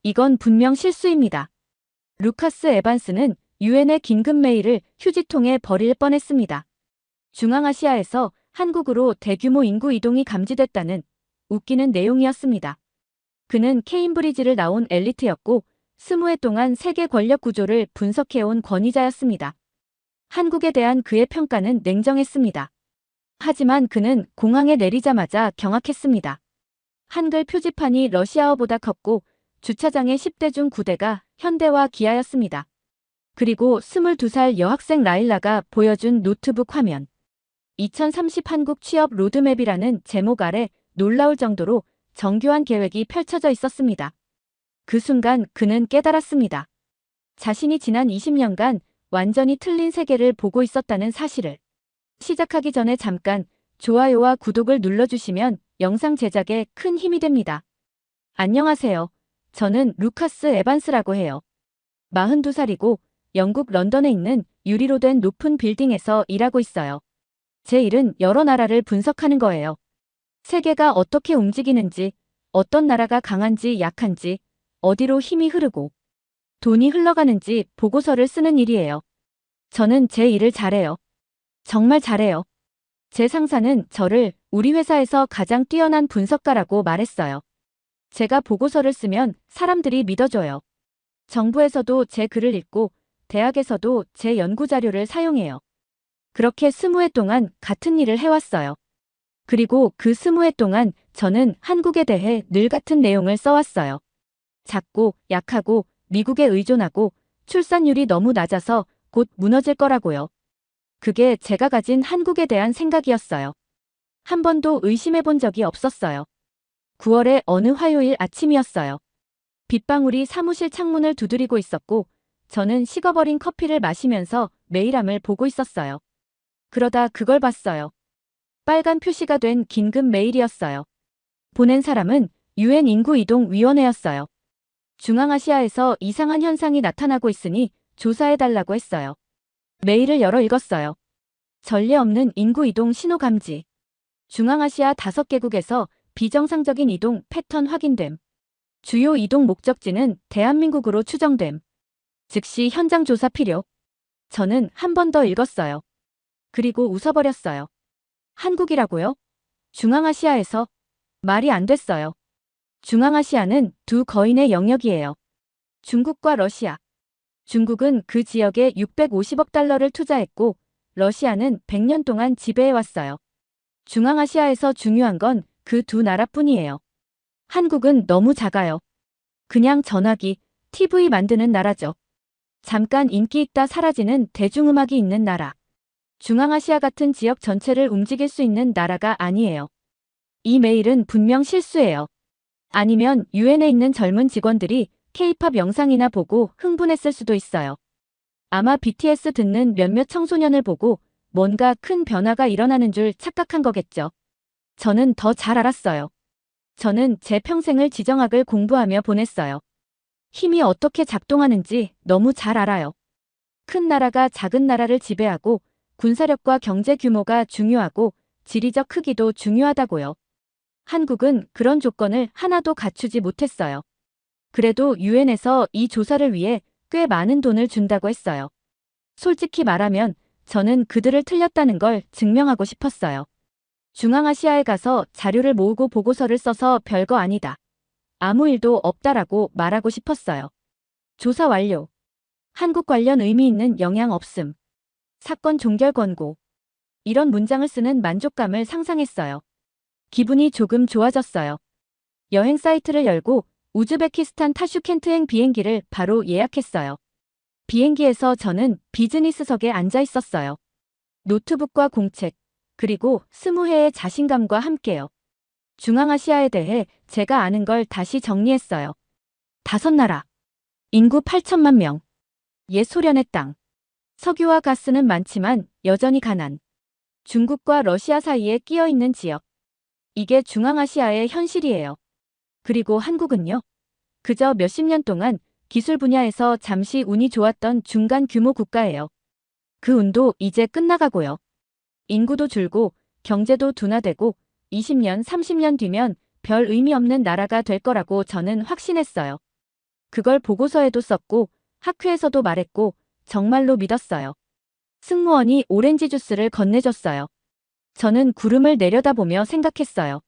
이건 분명 실수입니다. 루카스 에반스는 유엔의 긴급 메일을 휴지통에 버릴 뻔했습니다. 중앙아시아에서 한국으로 대규모 인구 이동이 감지됐다는 웃기는 내용이었습니다. 그는 케임브리지를 나온 엘리트였고 20해 동안 세계 권력 구조를 분석해온 권위자였습니다. 한국에 대한 그의 평가는 냉정했습니다. 하지만 그는 공항에 내리자마자 경악했습니다. 한글 표지판이 러시아어보다 컸고 주차장의 10대 중 9대가 현대와 기아였습니다. 그리고 22살 여학생 라일라가 보여준 노트북 화면. 2030 한국 취업 로드맵이라는 제목 아래 놀라울 정도로 정교한 계획이 펼쳐져 있었습니다. 그 순간 그는 깨달았습니다. 자신이 지난 20년간 완전히 틀린 세계를 보고 있었다는 사실을. 시작하기 전에 잠깐 좋아요와 구독을 눌러주시면 영상 제작에 큰 힘이 됩니다. 안녕하세요. 저는 루카스 에반스라고 해요. 42살이고 영국 런던에 있는 유리로 된 높은 빌딩에서 일하고 있어요. 제 일은 여러 나라를 분석하는 거예요. 세계가 어떻게 움직이는지, 어떤 나라가 강한지 약한지, 어디로 힘이 흐르고 돈이 흘러가는지 보고서를 쓰는 일이에요. 저는 제 일을 잘해요. 정말 잘해요. 제 상사는 저를 우리 회사에서 가장 뛰어난 분석가라고 말했어요. 제가 보고서를 쓰면 사람들이 믿어줘요. 정부에서도 제 글을 읽고 대학에서도 제 연구 자료를 사용해요. 그렇게 20해 동안 같은 일을 해왔어요. 그리고 그 20해 동안 저는 한국에 대해 늘 같은 내용을 써왔어요. 작고 약하고 미국에 의존하고 출산율이 너무 낮아서 곧 무너질 거라고요. 그게 제가 가진 한국에 대한 생각이었어요. 한 번도 의심해 본 적이 없었어요. 9월의 어느 화요일 아침이었어요. 빗방울이 사무실 창문을 두드리고 있었고 저는 식어버린 커피를 마시면서 메일함을 보고 있었어요. 그러다 그걸 봤어요. 빨간 표시가 된 긴급 메일이었어요. 보낸 사람은 유엔 인구이동위원회였어요. 중앙아시아에서 이상한 현상이 나타나고 있으니 조사해달라고 했어요. 메일을 열어 읽었어요. 전례 없는 인구이동 신호 감지. 중앙아시아 5개국에서 비정상적인 이동 패턴 확인됨. 주요 이동 목적지는 대한민국으로 추정됨. 즉시 현장 조사 필요. 저는 한 번 더 읽었어요. 그리고 웃어버렸어요. 한국이라고요? 중앙아시아에서? 말이 안 됐어요. 중앙아시아는 두 거인의 영역이에요. 중국과 러시아. 중국은 그 지역에 650억 달러를 투자했고 러시아는 100년 동안 지배해왔어요. 중앙아시아에서 중요한 건 그 두 나라뿐이에요. 한국은 너무 작아요. 그냥 전화기, TV 만드는 나라죠. 잠깐 인기 있다 사라지는 대중음악이 있는 나라. 중앙아시아 같은 지역 전체를 움직일 수 있는 나라가 아니에요. 이 메일은 분명 실수예요. 아니면 유엔에 있는 젊은 직원들이 K-팝 영상이나 보고 흥분했을 수도 있어요. 아마 BTS 듣는 몇몇 청소년을 보고 뭔가 큰 변화가 일어나는 줄 착각한 거겠죠. 저는 더 잘 알았어요. 저는 제 평생을 지정학을 공부하며 보냈어요. 힘이 어떻게 작동하는지 너무 잘 알아요. 큰 나라가 작은 나라를 지배하고 군사력과 경제 규모가 중요하고 지리적 크기도 중요하다고요. 한국은 그런 조건을 하나도 갖추지 못했어요. 그래도 유엔에서 이 조사를 위해 꽤 많은 돈을 준다고 했어요. 솔직히 말하면 저는 그들을 틀렸다는 걸 증명하고 싶었어요. 중앙아시아에 가서 자료를 모으고 보고서를 써서 별거 아니다. 아무 일도 없다라고 말하고 싶었어요. 조사 완료. 한국 관련 의미 있는 영향 없음. 사건 종결 권고. 이런 문장을 쓰는 만족감을 상상했어요. 기분이 조금 좋아졌어요. 여행 사이트를 열고 우즈베키스탄 타슈켄트행 비행기를 바로 예약했어요. 비행기에서 저는 비즈니스석에 앉아 있었어요. 노트북과 공책, 그리고 20회의 자신감과 함께요. 중앙아시아에 대해 제가 아는 걸 다시 정리했어요. 5나라. 인구 8천만 명. 옛 소련의 땅. 석유와 가스는 많지만 여전히 가난. 중국과 러시아 사이에 끼어 있는 지역. 이게 중앙아시아의 현실이에요. 그리고 한국은요? 그저 몇십 년 동안 기술 분야에서 잠시 운이 좋았던 중간 규모 국가예요. 그 운도 이제 끝나가고요. 인구도 줄고 경제도 둔화되고 20년, 30년 뒤면 별 의미 없는 나라가 될 거라고 저는 확신했어요. 그걸 보고서에도 썼고 학회에서도 말했고 정말로 믿었어요. 승무원이 오렌지 주스를 건네줬어요. 저는 구름을 내려다보며 생각했어요.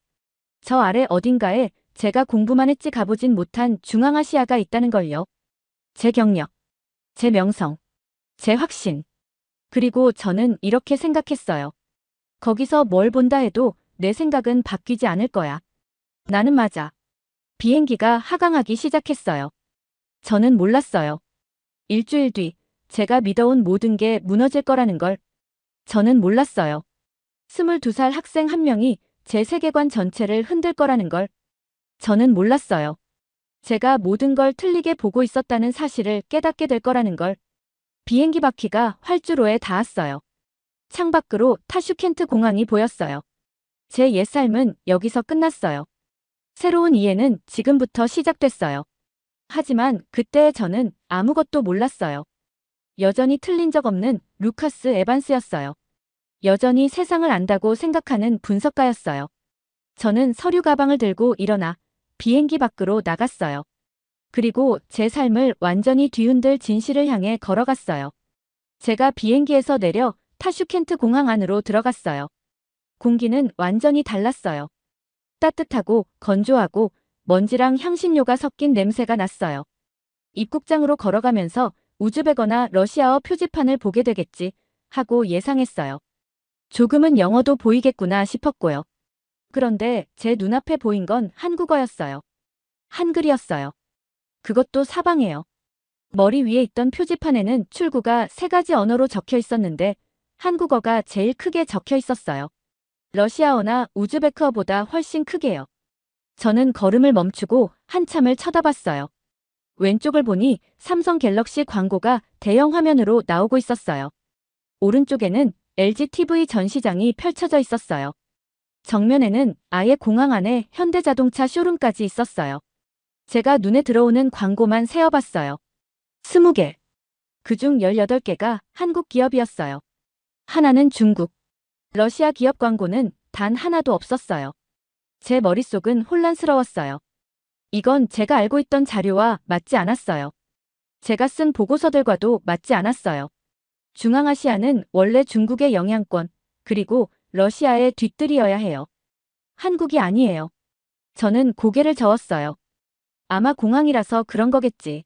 저 아래 어딘가에 제가 공부만 했지 가보진 못한 중앙아시아가 있다는 걸요. 제 경력, 제 명성, 제 확신. 그리고 저는 이렇게 생각했어요. 거기서 뭘 본다 해도 내 생각은 바뀌지 않을 거야. 나는 맞아. 비행기가 하강하기 시작했어요. 저는 몰랐어요. 일주일 뒤 제가 믿어온 모든 게 무너질 거라는 걸. 저는 몰랐어요. 22살 학생 한 명이 제 세계관 전체를 흔들 거라는 걸. 저는 몰랐어요. 제가 모든 걸 틀리게 보고 있었다는 사실을 깨닫게 될 거라는 걸. 비행기 바퀴가 활주로에 닿았어요. 창밖으로 타슈켄트 공항이 보였어요. 제 옛 삶은 여기서 끝났어요. 새로운 이해는 지금부터 시작됐어요. 하지만 그때의 저는 아무것도 몰랐어요. 여전히 틀린 적 없는 루카스 에반스였어요. 여전히 세상을 안다고 생각하는 분석가였어요. 저는 서류 가방을 들고 일어나 비행기 밖으로 나갔어요. 그리고 제 삶을 완전히 뒤흔들 진실을 향해 걸어갔어요. 제가 비행기에서 내려 타슈켄트 공항 안으로 들어갔어요. 공기는 완전히 달랐어요. 따뜻하고 건조하고 먼지랑 향신료가 섞인 냄새가 났어요. 입국장으로 걸어가면서 우즈베거나 러시아어 표지판을 보게 되겠지 하고 예상했어요. 조금은 영어도 보이겠구나 싶었고요. 그런데 제 눈앞에 보인 건 한국어였어요. 한글이었어요. 그것도 사방에요. 머리 위에 있던 표지판에는 출구가 3가지 언어로 적혀 있었는데 한국어가 제일 크게 적혀 있었어요. 러시아어나 우즈베크어보다 훨씬 크게요. 저는 걸음을 멈추고 한참을 쳐다봤어요. 왼쪽을 보니 삼성 갤럭시 광고가 대형 화면으로 나오고 있었어요. 오른쪽에는 LG TV 전시장이 펼쳐져 있었어요. 정면에는 아예 공항 안에 현대자동차 쇼룸까지 있었어요. 제가 눈에 들어오는 광고만 세어봤어요. 20개. 그중 18개가 한국 기업이었어요. 하나는 중국, 러시아 기업 광고는 단 하나도 없었어요. 제 머릿속은 혼란스러웠어요. 이건 제가 알고 있던 자료와 맞지 않았어요. 제가 쓴 보고서들과도 맞지 않았어요. 중앙아시아는 원래 중국의 영향권, 그리고 러시아의 뒷뜰이어야 해요. 한국이 아니에요. 저는 고개를 저었어요. 아마 공항이라서 그런 거겠지.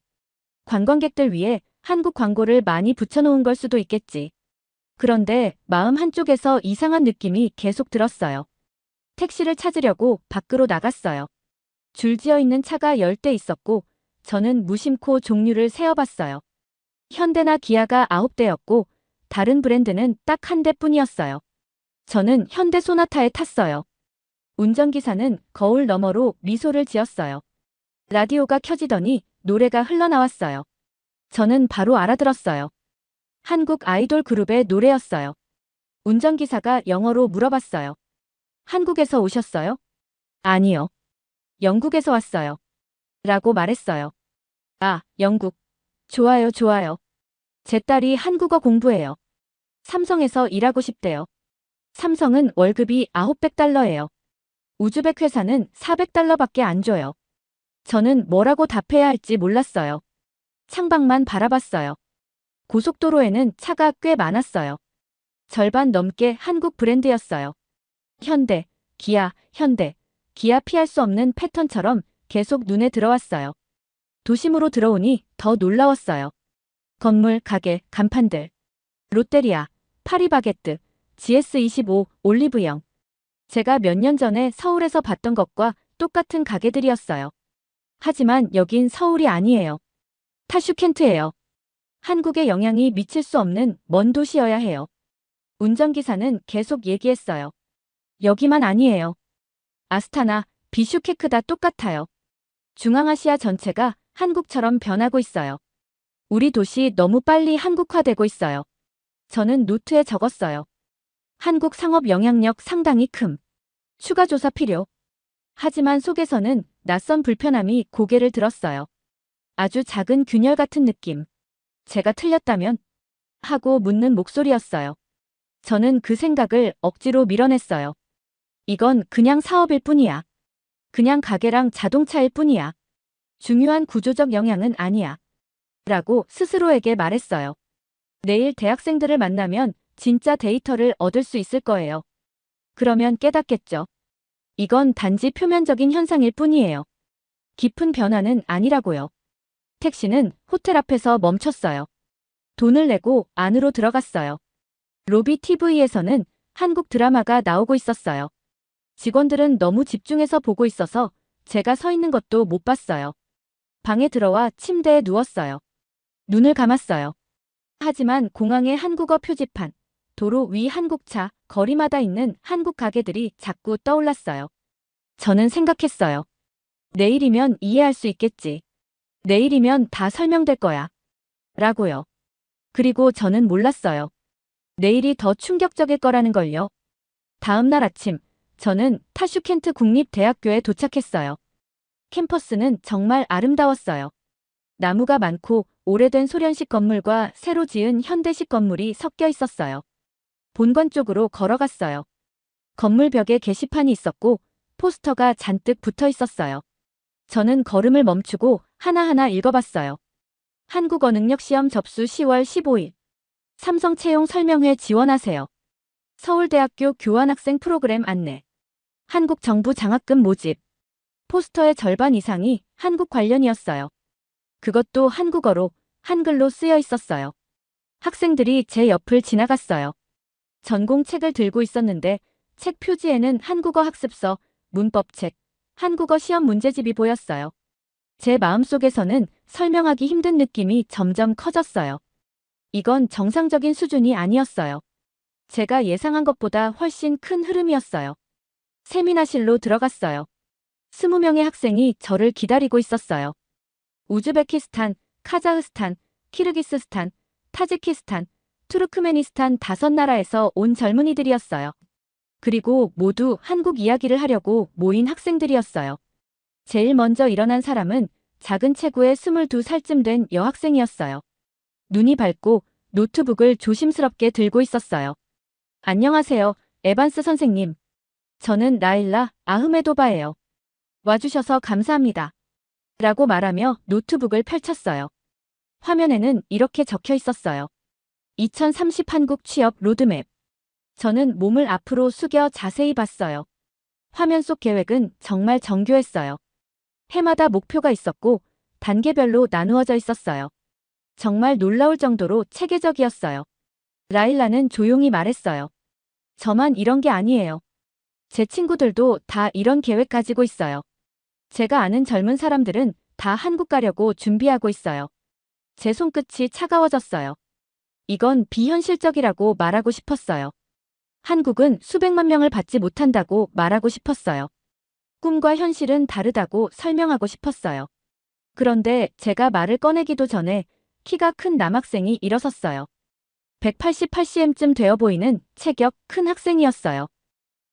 관광객들 위해 한국 광고를 많이 붙여놓은 걸 수도 있겠지. 그런데 마음 한쪽에서 이상한 느낌이 계속 들었어요. 택시를 찾으려고 밖으로 나갔어요. 줄지어 있는 차가 10대 있었고 저는 무심코 종류를 세어봤어요. 현대나 기아가 9대였고 다른 브랜드는 딱 1대뿐이었어요. 저는 현대 소나타에 탔어요. 운전기사는 거울 너머로 미소를 지었어요. 라디오가 켜지더니 노래가 흘러나왔어요. 저는 바로 알아들었어요. 한국 아이돌 그룹의 노래였어요. 운전기사가 영어로 물어봤어요. 한국에서 오셨어요? 아니요. 영국에서 왔어요. 라고 말했어요. 아, 영국. 좋아요, 좋아요. 제 딸이 한국어 공부해요. 삼성에서 일하고 싶대요. 삼성은 월급이 900달러예요. 우즈벡 회사는 400달러밖에 안 줘요. 저는 뭐라고 답해야 할지 몰랐어요. 창밖만 바라봤어요. 고속도로에는 차가 꽤 많았어요. 절반 넘게 한국 브랜드였어요. 현대, 기아, 현대, 기아 피할 수 없는 패턴처럼 계속 눈에 들어왔어요. 도심으로 들어오니 더 놀라웠어요. 건물, 가게, 간판들. 롯데리아, 파리바게뜨, GS25, 올리브영. 제가 몇 년 전에 서울에서 봤던 것과 똑같은 가게들이었어요. 하지만 여긴 서울이 아니에요. 타슈켄트예요. 한국에 영향이 미칠 수 없는 먼 도시여야 해요. 운전기사는 계속 얘기했어요. 여기만 아니에요. 아스타나, 비슈케크 다 똑같아요. 중앙아시아 전체가 한국처럼 변하고 있어요. 우리 도시 너무 빨리 한국화되고 있어요. 저는 노트에 적었어요. 한국 상업 영향력 상당히 큼. 추가 조사 필요. 하지만 속에서는 낯선 불편함이 고개를 들었어요. 아주 작은 균열 같은 느낌. 제가 틀렸다면? 하고 묻는 목소리였어요. 저는 그 생각을 억지로 밀어냈어요. 이건 그냥 사업일 뿐이야. 그냥 가게랑 자동차일 뿐이야. 중요한 구조적 영향은 아니야. 라고 스스로에게 말했어요. 내일 대학생들을 만나면 진짜 데이터를 얻을 수 있을 거예요. 그러면 깨닫겠죠. 이건 단지 표면적인 현상일 뿐이에요. 깊은 변화는 아니라고요. 택시는 호텔 앞에서 멈췄어요. 돈을 내고 안으로 들어갔어요. 로비 TV에서는 한국 드라마가 나오고 있었어요. 직원들은 너무 집중해서 보고 있어서 제가 서 있는 것도 못 봤어요. 방에 들어와 침대에 누웠어요. 눈을 감았어요. 하지만 공항의 한국어 표지판, 도로 위 한국차, 거리마다 있는 한국 가게들이 자꾸 떠올랐어요. 저는 생각했어요. 내일이면 이해할 수 있겠지. 내일이면 다 설명될 거야. 라고요. 그리고 저는 몰랐어요. 내일이 더 충격적일 거라는 걸요. 다음 날 아침, 저는 타슈켄트 국립대학교에 도착했어요. 캠퍼스는 정말 아름다웠어요. 나무가 많고 오래된 소련식 건물과 새로 지은 현대식 건물이 섞여 있었어요. 본관 쪽으로 걸어갔어요. 건물 벽에 게시판이 있었고 포스터가 잔뜩 붙어 있었어요. 저는 걸음을 멈추고 하나하나 읽어봤어요. 한국어 능력 시험 접수 10월 15일. 삼성 채용 설명회 지원하세요. 서울대학교 교환학생 프로그램 안내. 한국 정부 장학금 모집. 포스터의 절반 이상이 한국 관련이었어요. 그것도 한국어로, 한글로 쓰여 있었어요. 학생들이 제 옆을 지나갔어요. 전공책을 들고 있었는데 책 표지에는 한국어 학습서, 문법책, 한국어 시험 문제집이 보였어요. 제 마음속에서는 설명하기 힘든 느낌이 점점 커졌어요. 이건 정상적인 수준이 아니었어요. 제가 예상한 것보다 훨씬 큰 흐름이었어요. 세미나실로 들어갔어요. 20명의 학생이 저를 기다리고 있었어요. 우즈베키스탄, 카자흐스탄, 키르기스스탄, 타지키스탄, 투르크메니스탄 5나라에서 온 젊은이들이었어요. 그리고 모두 한국 이야기를 하려고 모인 학생들이었어요. 제일 먼저 일어난 사람은 작은 체구의 22살쯤 된 여학생이었어요. 눈이 밝고 노트북을 조심스럽게 들고 있었어요. 안녕하세요, 에반스 선생님. 저는 라일라 아흐메도바예요. 와주셔서 감사합니다. 라고 말하며 노트북을 펼쳤어요. 화면에는 이렇게 적혀 있었어요. 2030 한국 취업 로드맵. 저는 몸을 앞으로 숙여 자세히 봤어요. 화면 속 계획은 정말 정교했어요. 해마다 목표가 있었고 단계별로 나누어져 있었어요. 정말 놀라울 정도로 체계적이었어요. 라일라는 조용히 말했어요. 저만 이런 게 아니에요. 제 친구들도 다 이런 계획 가지고 있어요. 제가 아는 젊은 사람들은 다 한국 가려고 준비하고 있어요. 제 손끝이 차가워졌어요. 이건 비현실적이라고 말하고 싶었어요. 한국은 수백만 명을 받지 못한다고 말하고 싶었어요. 꿈과 현실은 다르다고 설명하고 싶었어요. 그런데 제가 말을 꺼내기도 전에 키가 큰 남학생이 일어섰어요. 188cm쯤 되어 보이는 체격 큰 학생이었어요.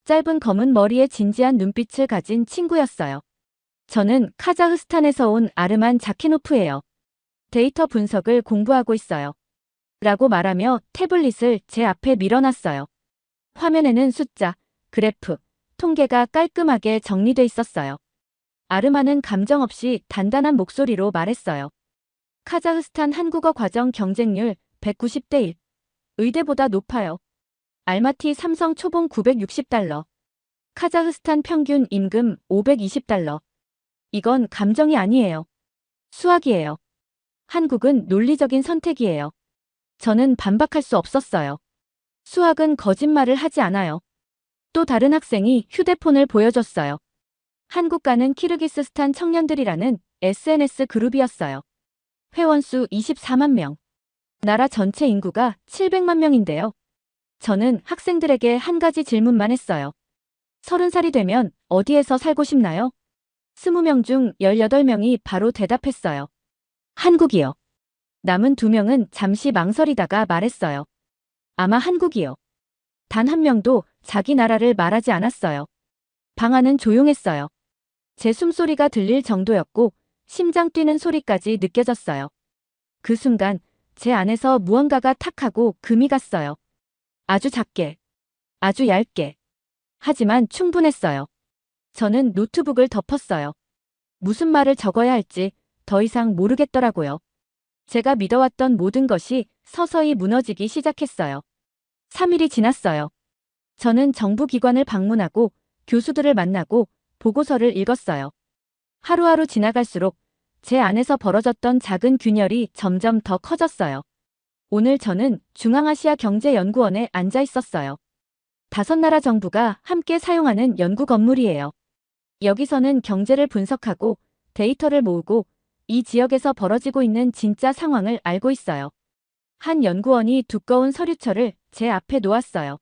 짧은 검은 머리에 진지한 눈빛을 가진 친구였어요. 저는 카자흐스탄에서 온 아르만 자키노프예요. 데이터 분석을 공부하고 있어요. 라고 말하며 태블릿을 제 앞에 밀어놨어요. 화면에는 숫자, 그래프, 통계가 깔끔하게 정리돼 있었어요. 아르만은 감정 없이 단단한 목소리로 말했어요. 카자흐스탄 한국어 과정 경쟁률 190대 1. 의대보다 높아요. 알마티 삼성 초봉 $960. 카자흐스탄 평균 임금 $520. 이건 감정이 아니에요. 수학이에요. 한국은 논리적인 선택이에요. 저는 반박할 수 없었어요. 수학은 거짓말을 하지 않아요. 또 다른 학생이 휴대폰을 보여줬어요. 한국 가는 키르기스스탄 청년들이라는 SNS 그룹이었어요. 회원수 24만 명. 나라 전체 인구가 700만 명인데요. 저는 학생들에게 한 가지 질문만 했어요. 30살이 되면 어디에서 살고 싶나요? 20명 중 18명이 바로 대답했어요. 한국이요. 남은 2명은 잠시 망설이다가 말했어요. 아마 한국이요. 단 한 명도 자기 나라를 말하지 않았어요. 방 안은 조용했어요. 제 숨소리가 들릴 정도였고 심장 뛰는 소리까지 느껴졌어요. 그 순간 제 안에서 무언가가 탁 하고 금이 갔어요. 아주 작게, 아주 얇게. 하지만 충분했어요. 저는 노트북을 덮었어요. 무슨 말을 적어야 할지 더 이상 모르겠더라고요. 제가 믿어왔던 모든 것이 서서히 무너지기 시작했어요. 3일이 지났어요. 저는 정부 기관을 방문하고 교수들을 만나고 보고서를 읽었어요. 하루하루 지나갈수록 제 안에서 벌어졌던 작은 균열이 점점 더 커졌어요. 오늘 저는 중앙아시아 경제연구원에 앉아 있었어요. 5나라 정부가 함께 사용하는 연구 건물이에요. 여기서는 경제를 분석하고 데이터를 모으고 이 지역에서 벌어지고 있는 진짜 상황을 알고 있어요. 한 연구원이 두꺼운 서류철을 제 앞에 놓았어요.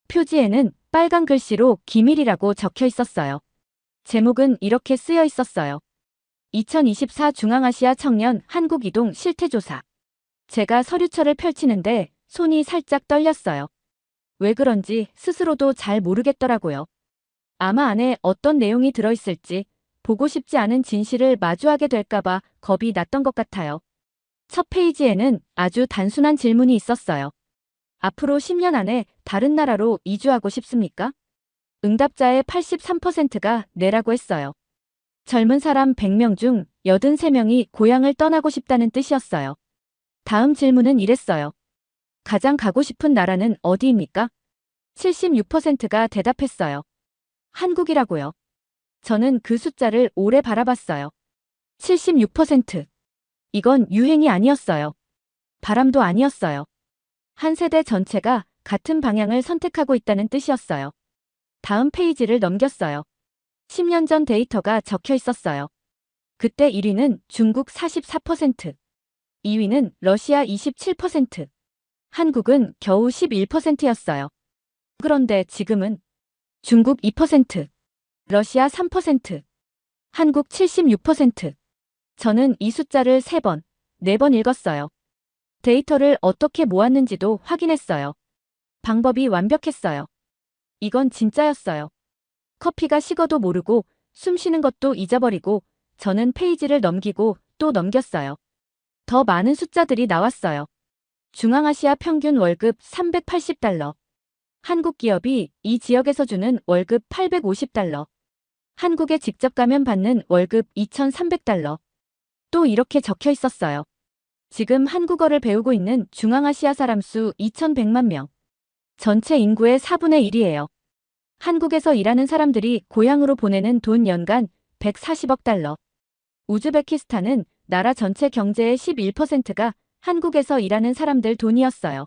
표지에는 빨간 글씨로 기밀이라고 적혀 있었어요. 제목은 이렇게 쓰여 있었어요. 2024 중앙아시아 청년 한국 이동 실태조사. 제가 서류철을 펼치는데 손이 살짝 떨렸어요. 왜 그런지 스스로도 잘 모르겠더라고요. 아마 안에 어떤 내용이 들어있을지 보고 싶지 않은 진실을 마주하게 될까봐 겁이 났던 것 같아요. 첫 페이지에는 아주 단순한 질문이 있었어요. 앞으로 10년 안에 다른 나라로 이주하고 싶습니까? 응답자의 83%가 네라고 했어요. 젊은 사람 100명 중 83명이 고향을 떠나고 싶다는 뜻이었어요. 다음 질문은 이랬어요. 가장 가고 싶은 나라는 어디입니까? 76%가 대답했어요. 한국이라고요. 저는 그 숫자를 오래 바라봤어요. 76%. 이건 유행이 아니었어요. 바람도 아니었어요. 한 세대 전체가 같은 방향을 선택하고 있다는 뜻이었어요. 다음 페이지를 넘겼어요. 10년 전 데이터가 적혀 있었어요. 그때 1위는 중국 44%, 2위는 러시아 27%, 한국은 겨우 11%였어요. 그런데 지금은 중국 2%, 러시아 3%, 한국 76%. 저는 이 숫자를 3번, 4번 읽었어요. 데이터를 어떻게 모았는지도 확인했어요. 방법이 완벽했어요. 이건 진짜였어요. 커피가 식어도 모르고 숨 쉬는 것도 잊어버리고 저는 페이지를 넘기고 또 넘겼어요. 더 많은 숫자들이 나왔어요. 중앙아시아 평균 월급 380달러. 한국 기업이 이 지역에서 주는 월급 850달러. 한국에 직접 가면 받는 월급 2,300달러. 또 이렇게 적혀 있었어요. 지금 한국어를 배우고 있는 중앙아시아 사람 수 2,100만 명. 전체 인구의 4분의 1이에요. 한국에서 일하는 사람들이 고향으로 보내는 돈 연간 140억 달러. 우즈베키스탄은 나라 전체 경제의 11%가 한국에서 일하는 사람들 돈이었어요.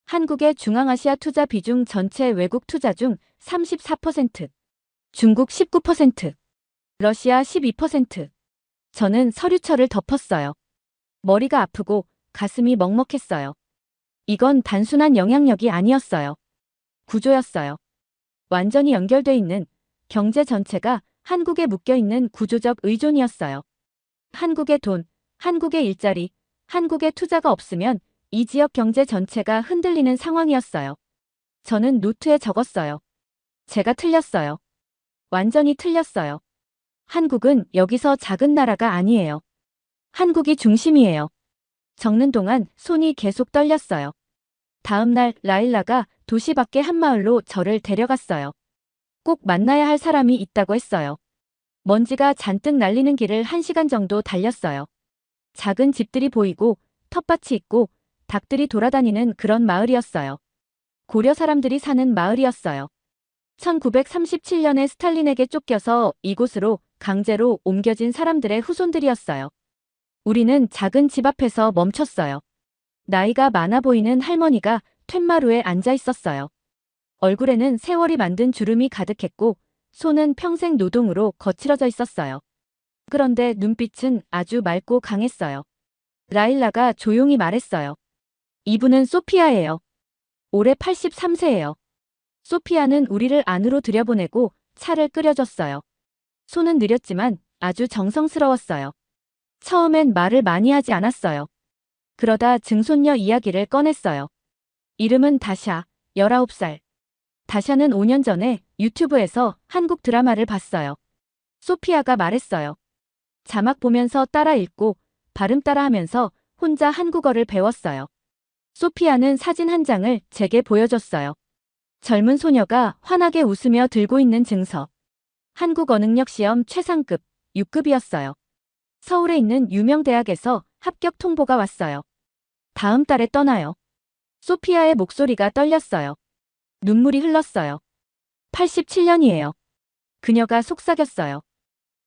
한국의 중앙아시아 투자 비중 전체 외국 투자 중 34%, 중국 19%, 러시아 12%. 저는 서류철을 덮었어요. 머리가 아프고 가슴이 먹먹했어요. 이건 단순한 영향력이 아니었어요. 구조였어요. 완전히 연결돼 있는 경제 전체가 한국에 묶여있는 구조적 의존이었어요. 한국의 돈, 한국의 일자리, 한국의 투자가 없으면 이 지역 경제 전체가 흔들리는 상황이었어요. 저는 노트에 적었어요. 제가 틀렸어요. 완전히 틀렸어요. 한국은 여기서 작은 나라가 아니에요. 한국이 중심이에요. 적는 동안 손이 계속 떨렸어요. 다음 날 라일라가 도시 밖의 한 마을로 저를 데려갔어요. 꼭 만나야 할 사람이 있다고 했어요. 먼지가 잔뜩 날리는 길을 1시간 정도 달렸어요. 작은 집들이 보이고 텃밭이 있고 닭들이 돌아다니는 그런 마을이었어요. 고려 사람들이 사는 마을이었어요. 1937년에 스탈린에게 쫓겨서 이곳으로 강제로 옮겨진 사람들의 후손들이었어요. 우리는 작은 집 앞에서 멈췄어요. 나이가 많아 보이는 할머니가 툇마루에 앉아 있었어요. 얼굴에는 세월이 만든 주름이 가득했고 손은 평생 노동으로 거칠어져 있었어요. 그런데 눈빛은 아주 맑고 강했어요. 라일라가 조용히 말했어요. 이분은 소피아예요. 올해 83세예요. 소피아는 우리를 안으로 들여보내고 차를 끓여줬어요. 손은 느렸지만 아주 정성스러웠어요. 처음엔 말을 많이 하지 않았어요. 그러다 증손녀 이야기를 꺼냈어요. 이름은 다샤, 19살. 다샤는 5년 전에 유튜브에서 한국 드라마를 봤어요. 소피아가 말했어요. 자막 보면서 따라 읽고 발음 따라 하면서 혼자 한국어를 배웠어요. 소피아는 사진 한 장을 제게 보여줬어요. 젊은 소녀가 환하게 웃으며 들고 있는 증서. 한국 언응력 시험 최상급 6급이었어요. 서울에 있는 유명 대학에서 합격 통보가 왔어요. 다음 달에 떠나요. 소피아의 목소리가 떨렸어요. 눈물이 흘렀어요. 87년이에요. 그녀가 속삭였어요.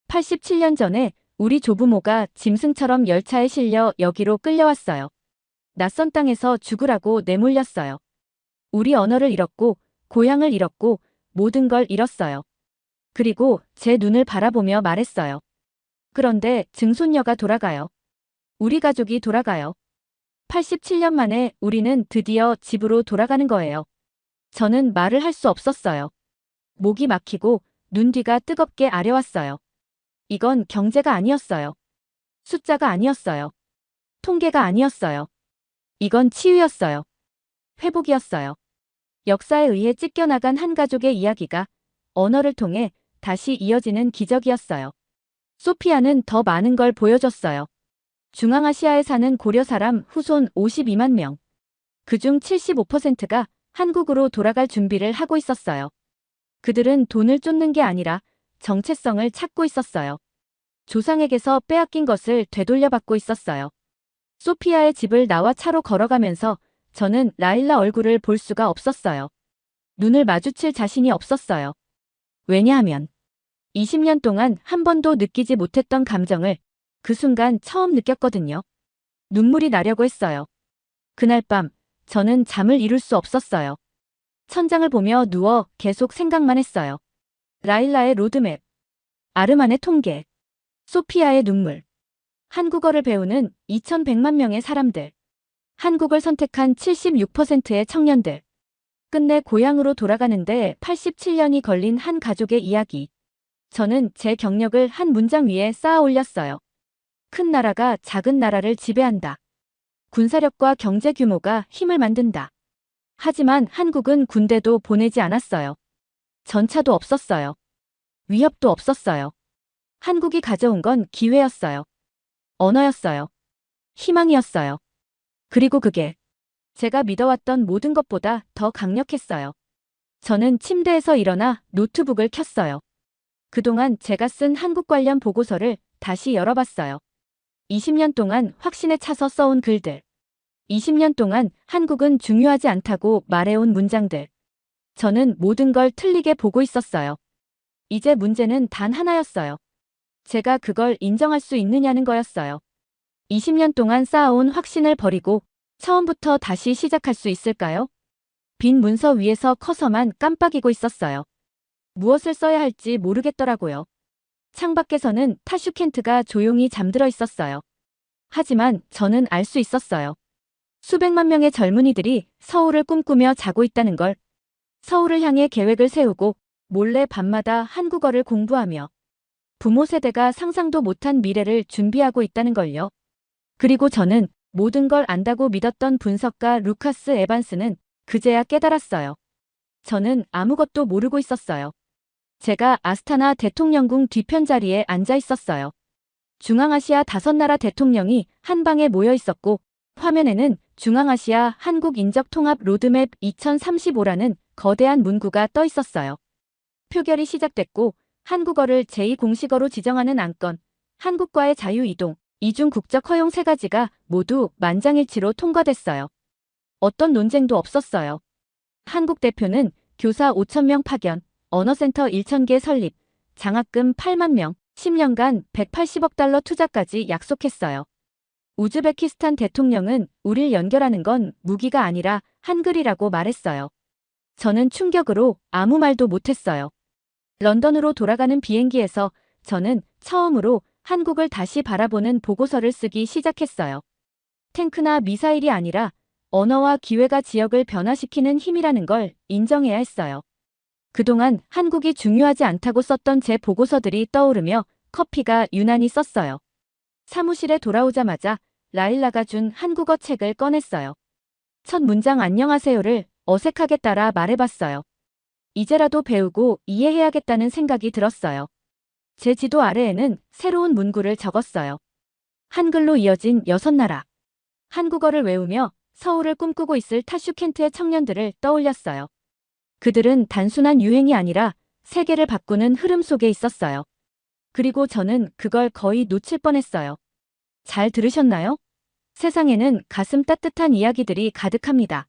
87년 전에 우리 조부모가 짐승처럼 열차에 실려 여기로 끌려왔어요. 낯선 땅에서 죽으라고 내몰렸어요. 우리 언어를 잃었고, 고향을 잃었고, 모든 걸 잃었어요. 그리고 제 눈을 바라보며 말했어요. 그런데 증손녀가 돌아가요. 우리 가족이 돌아가요. 87년 만에 우리는 드디어 집으로 돌아가는 거예요. 저는 말을 할 수 없었어요. 목이 막히고 눈 뒤가 뜨겁게 아려왔어요. 이건 경제가 아니었어요. 숫자가 아니었어요. 통계가 아니었어요. 이건 치유였어요. 회복이었어요. 역사에 의해 찢겨나간 한 가족의 이야기가 언어를 통해 다시 이어지는 기적이었어요. 소피아는 더 많은 걸 보여줬어요. 중앙아시아에 사는 고려 사람 후손 52만 명. 그중 75%가 한국으로 돌아갈 준비를 하고 있었어요. 그들은 돈을 쫓는 게 아니라 정체성을 찾고 있었어요. 조상에게서 빼앗긴 것을 되돌려받고 있었어요. 소피아의 집을 나와 차로 걸어가면서 저는 라일라 얼굴을 볼 수가 없었어요. 눈을 마주칠 자신이 없었어요. 왜냐하면 20년 동안 한 번도 느끼지 못했던 감정을 그 순간 처음 느꼈거든요. 눈물이 나려고 했어요. 그날 밤 저는 잠을 이룰 수 없었어요. 천장을 보며 누워 계속 생각만 했어요. 라일라의 로드맵, 아르만의 통계, 소피아의 눈물, 한국어를 배우는 2100만 명의 사람들, 한국을 선택한 76%의 청년들, 끝내 고향으로 돌아가는데 87년이 걸린 한 가족의 이야기. 저는 제 경력을 한 문장 위에 쌓아 올렸어요. 큰 나라가 작은 나라를 지배한다. 군사력과 경제 규모가 힘을 만든다. 하지만 한국은 군대도 보내지 않았어요. 전차도 없었어요. 위협도 없었어요. 한국이 가져온 건 기회였어요. 언어였어요. 희망이었어요. 그리고 그게 제가 믿어왔던 모든 것보다 더 강력했어요. 저는 침대에서 일어나 노트북을 켰어요. 그동안 제가 쓴 한국 관련 보고서를 다시 열어봤어요. 20년 동안 확신에 차서 써온 글들. 20년 동안 한국은 중요하지 않다고 말해온 문장들. 저는 모든 걸 틀리게 보고 있었어요. 이제 문제는 단 하나였어요. 제가 그걸 인정할 수 있느냐는 거였어요. 20년 동안 쌓아온 확신을 버리고 처음부터 다시 시작할 수 있을까요? 빈 문서 위에서 커서만 깜빡이고 있었어요. 무엇을 써야 할지 모르겠더라고요. 창밖에서는 타슈켄트가 조용히 잠들어 있었어요. 하지만 저는 알 수 있었어요. 수백만 명의 젊은이들이 서울을 꿈꾸며 자고 있다는 걸. 서울을 향해 계획을 세우고 몰래 밤마다 한국어를 공부하며 부모 세대가 상상도 못한 미래를 준비하고 있다는 걸요. 그리고 저는 모든 걸 안다고 믿었던 분석가 루카스 에반스는 그제야 깨달았어요. 저는 아무것도 모르고 있었어요. 제가 아스타나 대통령궁 뒤편 자리에 앉아 있었어요. 중앙아시아 5나라 대통령이 한 방에 모여 있었고 화면에는 중앙아시아 한국 인접 통합 로드맵 2035라는 거대한 문구가 떠 있었어요. 표결이 시작됐고 한국어를 제2공식어로 지정하는 안건, 한국과의 자유이동, 이중 국적 허용 3가지가 모두 만장일치로 통과됐어요. 어떤 논쟁도 없었어요. 한국 대표는 교사 5,000명 파견, 언어센터 1,000개 설립, 장학금 8만 명, 10년간 180억 달러 투자까지 약속했어요. 우즈베키스탄 대통령은 우릴 연결하는 건 무기가 아니라 한글이라고 말했어요. 저는 충격으로 아무 말도 못했어요. 런던으로 돌아가는 비행기에서 저는 처음으로 한국을 다시 바라보는 보고서를 쓰기 시작했어요. 탱크나 미사일이 아니라 언어와 기회가 지역을 변화시키는 힘이라는 걸 인정해야 했어요. 그동안 한국이 중요하지 않다고 썼던 제 보고서들이 떠오르며 커피가 유난히 썼어요. 사무실에 돌아오자마자 라일라가 준 한국어 책을 꺼냈어요. 첫 문장 안녕하세요를 어색하게 따라 말해봤어요. 이제라도 배우고 이해해야겠다는 생각이 들었어요. 제 지도 아래에는 새로운 문구를 적었어요. 한글로 이어진 6나라. 한국어를 외우며 서울을 꿈꾸고 있을 타슈켄트의 청년들을 떠올렸어요. 그들은 단순한 유행이 아니라 세계를 바꾸는 흐름 속에 있었어요. 그리고 저는 그걸 거의 놓칠 뻔했어요. 잘 들으셨나요? 세상에는 가슴 따뜻한 이야기들이 가득합니다.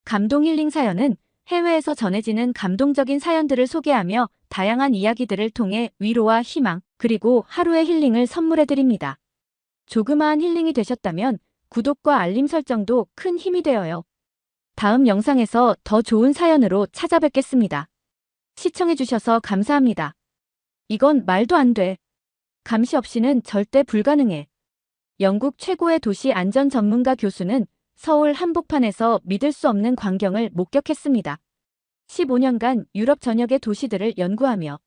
감동 힐링 사연은 해외에서 전해지는 감동적인 사연들을 소개하며 다양한 이야기들을 통해 위로와 희망, 그리고 하루의 힐링을 선물해드립니다. 조그마한 힐링이 되셨다면 구독과 알림 설정도 큰 힘이 되어요. 다음 영상에서 더 좋은 사연으로 찾아뵙겠습니다. 시청해주셔서 감사합니다. 이건 말도 안 돼. 감시 없이는 절대 불가능해. 영국 최고의 도시 안전 전문가 교수는 서울 한복판에서 믿을 수 없는 광경을 목격했습니다. 15년간 유럽 전역의 도시들을 연구하며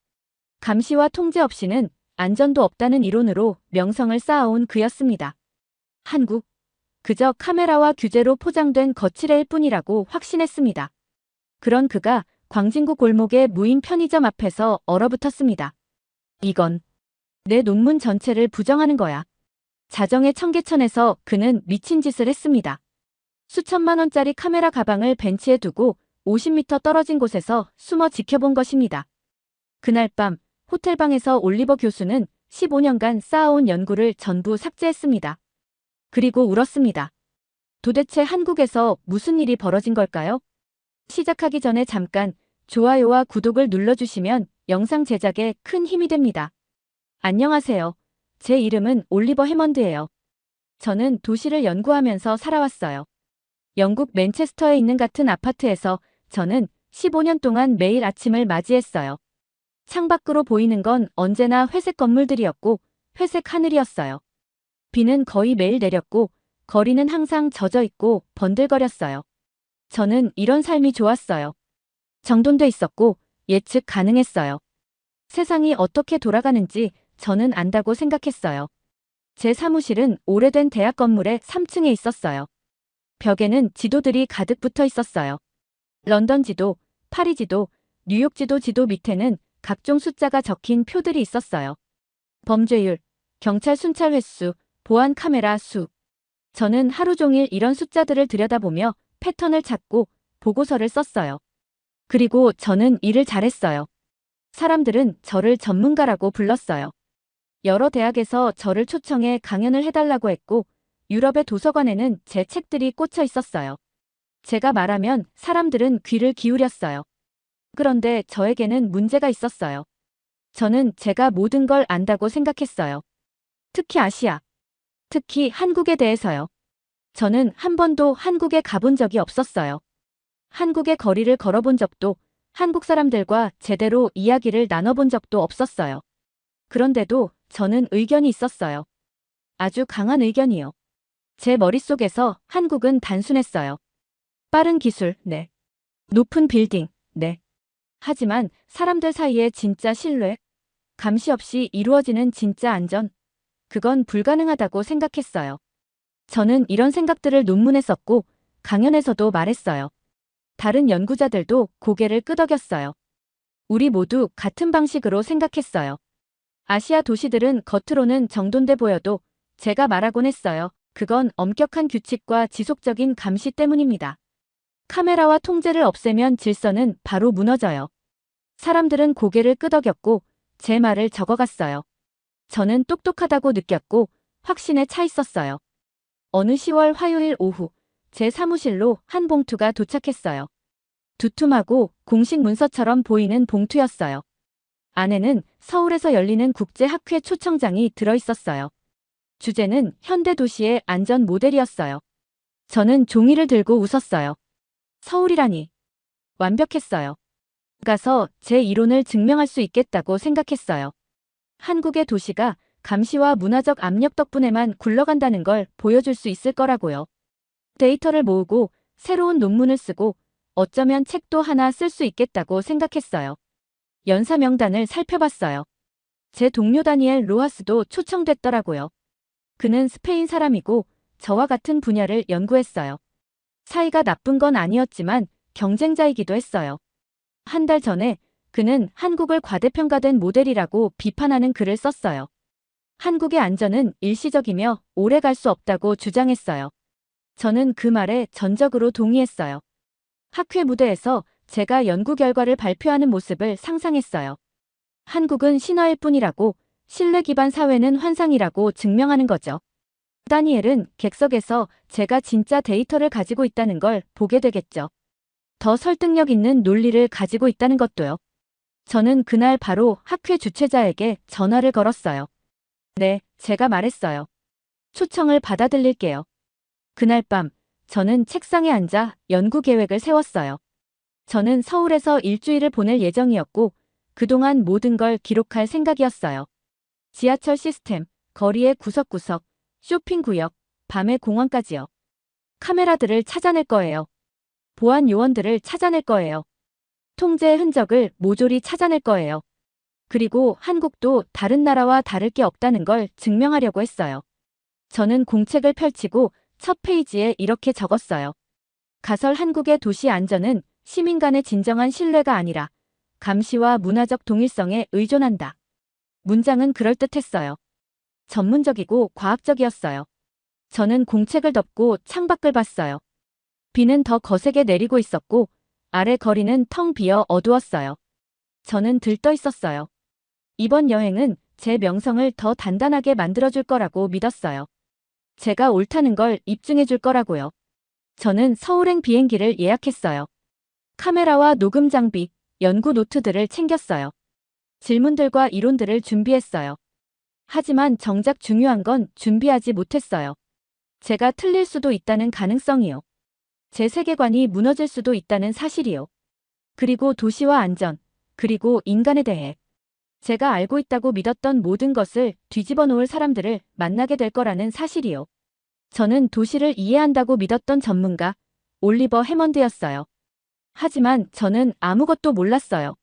감시와 통제 없이는 안전도 없다는 이론으로 명성을 쌓아온 그였습니다. 한국, 그저 카메라와 규제로 포장된 거칠애일 뿐이라고 확신했습니다. 그런 그가 광진구 골목의 무인 편의점 앞에서 얼어붙었습니다. 이건 내 논문 전체를 부정하는 거야. 자정의 청계천에서 그는 미친 짓을 했습니다. 수천만 원짜리 카메라 가방을 벤치에 두고 50m 떨어진 곳에서 숨어 지켜본 것입니다. 그날 밤 호텔방에서 올리버 교수는 15년간 쌓아온 연구를 전부 삭제했습니다. 그리고 울었습니다. 도대체 한국에서 무슨 일이 벌어진 걸까요? 시작하기 전에 잠깐 좋아요와 구독을 눌러주시면 영상 제작에 큰 힘이 됩니다. 안녕하세요. 제 이름은 올리버 해먼드예요. 저는 도시를 연구하면서 살아왔어요. 영국 맨체스터에 있는 같은 아파트에서 저는 15년 동안 매일 아침을 맞이했어요. 창밖으로 보이는 건 언제나 회색 건물들이었고 회색 하늘이었어요. 비는 거의 매일 내렸고 거리는 항상 젖어 있고 번들거렸어요. 저는 이런 삶이 좋았어요. 정돈돼 있었고 예측 가능했어요. 세상이 어떻게 돌아가는지 저는 안다고 생각했어요. 제 사무실은 오래된 대학 건물의 3층에 있었어요. 벽에는 지도들이 가득 붙어 있었어요. 런던 지도, 파리 지도, 뉴욕 지도 밑에는 각종 숫자가 적힌 표들이 있었어요. 범죄율, 경찰 순찰 횟수, 보안 카메라 수. 저는 하루 종일 이런 숫자들을 들여다보며 패턴을 찾고 보고서를 썼어요. 그리고 저는 일을 잘했어요. 사람들은 저를 전문가라고 불렀어요. 여러 대학에서 저를 초청해 강연을 해달라고 했고 유럽의 도서관에는 제 책들이 꽂혀 있었어요. 제가 말하면 사람들은 귀를 기울였어요. 그런데 저에게는 문제가 있었어요. 저는 제가 모든 걸 안다고 생각했어요. 특히 아시아, 특히 한국에 대해서요. 저는 한 번도 한국에 가본 적이 없었어요. 한국의 거리를 걸어본 적도, 한국 사람들과 제대로 이야기를 나눠본 적도 없었어요. 그런데도 저는 의견이 있었어요. 아주 강한 의견이요. 제 머릿속에서 한국은 단순했어요. 빠른 기술, 네. 높은 빌딩, 네. 하지만 사람들 사이에 진짜 신뢰, 감시 없이 이루어지는 진짜 안전, 그건 불가능하다고 생각했어요. 저는 이런 생각들을 논문에 썼고 강연에서도 말했어요. 다른 연구자들도 고개를 끄덕였어요. 우리 모두 같은 방식으로 생각했어요. 아시아 도시들은 겉으로는 정돈돼 보여도 제가 말하곤 했어요. 그건 엄격한 규칙과 지속적인 감시 때문입니다. 카메라와 통제를 없애면 질서는 바로 무너져요. 사람들은 고개를 끄덕였고 제 말을 적어갔어요. 저는 똑똑하다고 느꼈고 확신에 차 있었어요. 어느 10월 화요일 오후 제 사무실로 한 봉투가 도착했어요. 두툼하고 공식 문서처럼 보이는 봉투였어요. 안에는 서울에서 열리는 국제학회 초청장이 들어있었어요. 주제는 현대 도시의 안전 모델이었어요. 저는 종이를 들고 웃었어요. 서울이라니. 완벽했어요. 가서 제 이론을 증명할 수 있겠다고 생각했어요. 한국의 도시가 감시와 문화적 압력 덕분에만 굴러간다는 걸 보여줄 수 있을 거라고요. 데이터를 모으고 새로운 논문을 쓰고 어쩌면 책도 하나 쓸 수 있겠다고 생각했어요. 연사 명단을 살펴봤어요. 제 동료 다니엘 로하스도 초청됐더라고요. 그는 스페인 사람이고 저와 같은 분야를 연구했어요. 사이가 나쁜 건 아니었지만 경쟁자이기도 했어요. 한 달 전에 그는 한국을 과대평가된 모델이라고 비판하는 글을 썼어요. 한국의 안전은 일시적이며 오래 갈 수 없다고 주장했어요. 저는 그 말에 전적으로 동의했어요. 학회 무대에서 제가 연구 결과를 발표하는 모습을 상상했어요. 한국은 신화일 뿐이라고 신뢰 기반 사회는 환상이라고 증명하는 거죠. 다니엘은 객석에서 제가 진짜 데이터를 가지고 있다는 걸 보게 되겠죠. 더 설득력 있는 논리를 가지고 있다는 것도요. 저는 그날 바로 학회 주최자에게 전화를 걸었어요. 네, 제가 말했어요. 초청을 받아들일게요. 그날 밤, 저는 책상에 앉아 연구 계획을 세웠어요. 저는 서울에서 일주일을 보낼 예정이었고, 그동안 모든 걸 기록할 생각이었어요. 지하철 시스템, 거리의 구석구석, 쇼핑구역, 밤의 공원까지요. 카메라들을 찾아낼 거예요. 보안 요원들을 찾아낼 거예요. 통제의 흔적을 모조리 찾아낼 거예요. 그리고 한국도 다른 나라와 다를 게 없다는 걸 증명하려고 했어요. 저는 공책을 펼치고 첫 페이지에 이렇게 적었어요. 가설 한국의 도시 안전은 시민 간의 진정한 신뢰가 아니라 감시와 문화적 동일성에 의존한다. 문장은 그럴듯했어요. 전문적이고 과학적이었어요. 저는 공책을 덮고 창밖을 봤어요. 비는 더 거세게 내리고 있었고 아래 거리는 텅 비어 어두웠어요. 저는 들떠 있었어요. 이번 여행은 제 명성을 더 단단하게 만들어줄 거라고 믿었어요. 제가 옳다는 걸 입증해줄 거라고요. 저는 서울행 비행기를 예약했어요. 카메라와 녹음 장비, 연구 노트들을 챙겼어요. 질문들과 이론들을 준비했어요. 하지만 정작 중요한 건 준비하지 못했어요. 제가 틀릴 수도 있다는 가능성이요. 제 세계관이 무너질 수도 있다는 사실이요. 그리고 도시와 안전, 그리고 인간에 대해 제가 알고 있다고 믿었던 모든 것을 뒤집어 놓을 사람들을 만나게 될 거라는 사실이요. 저는 도시를 이해한다고 믿었던 전문가, 올리버 해먼드였어요. 하지만 저는 아무것도 몰랐어요.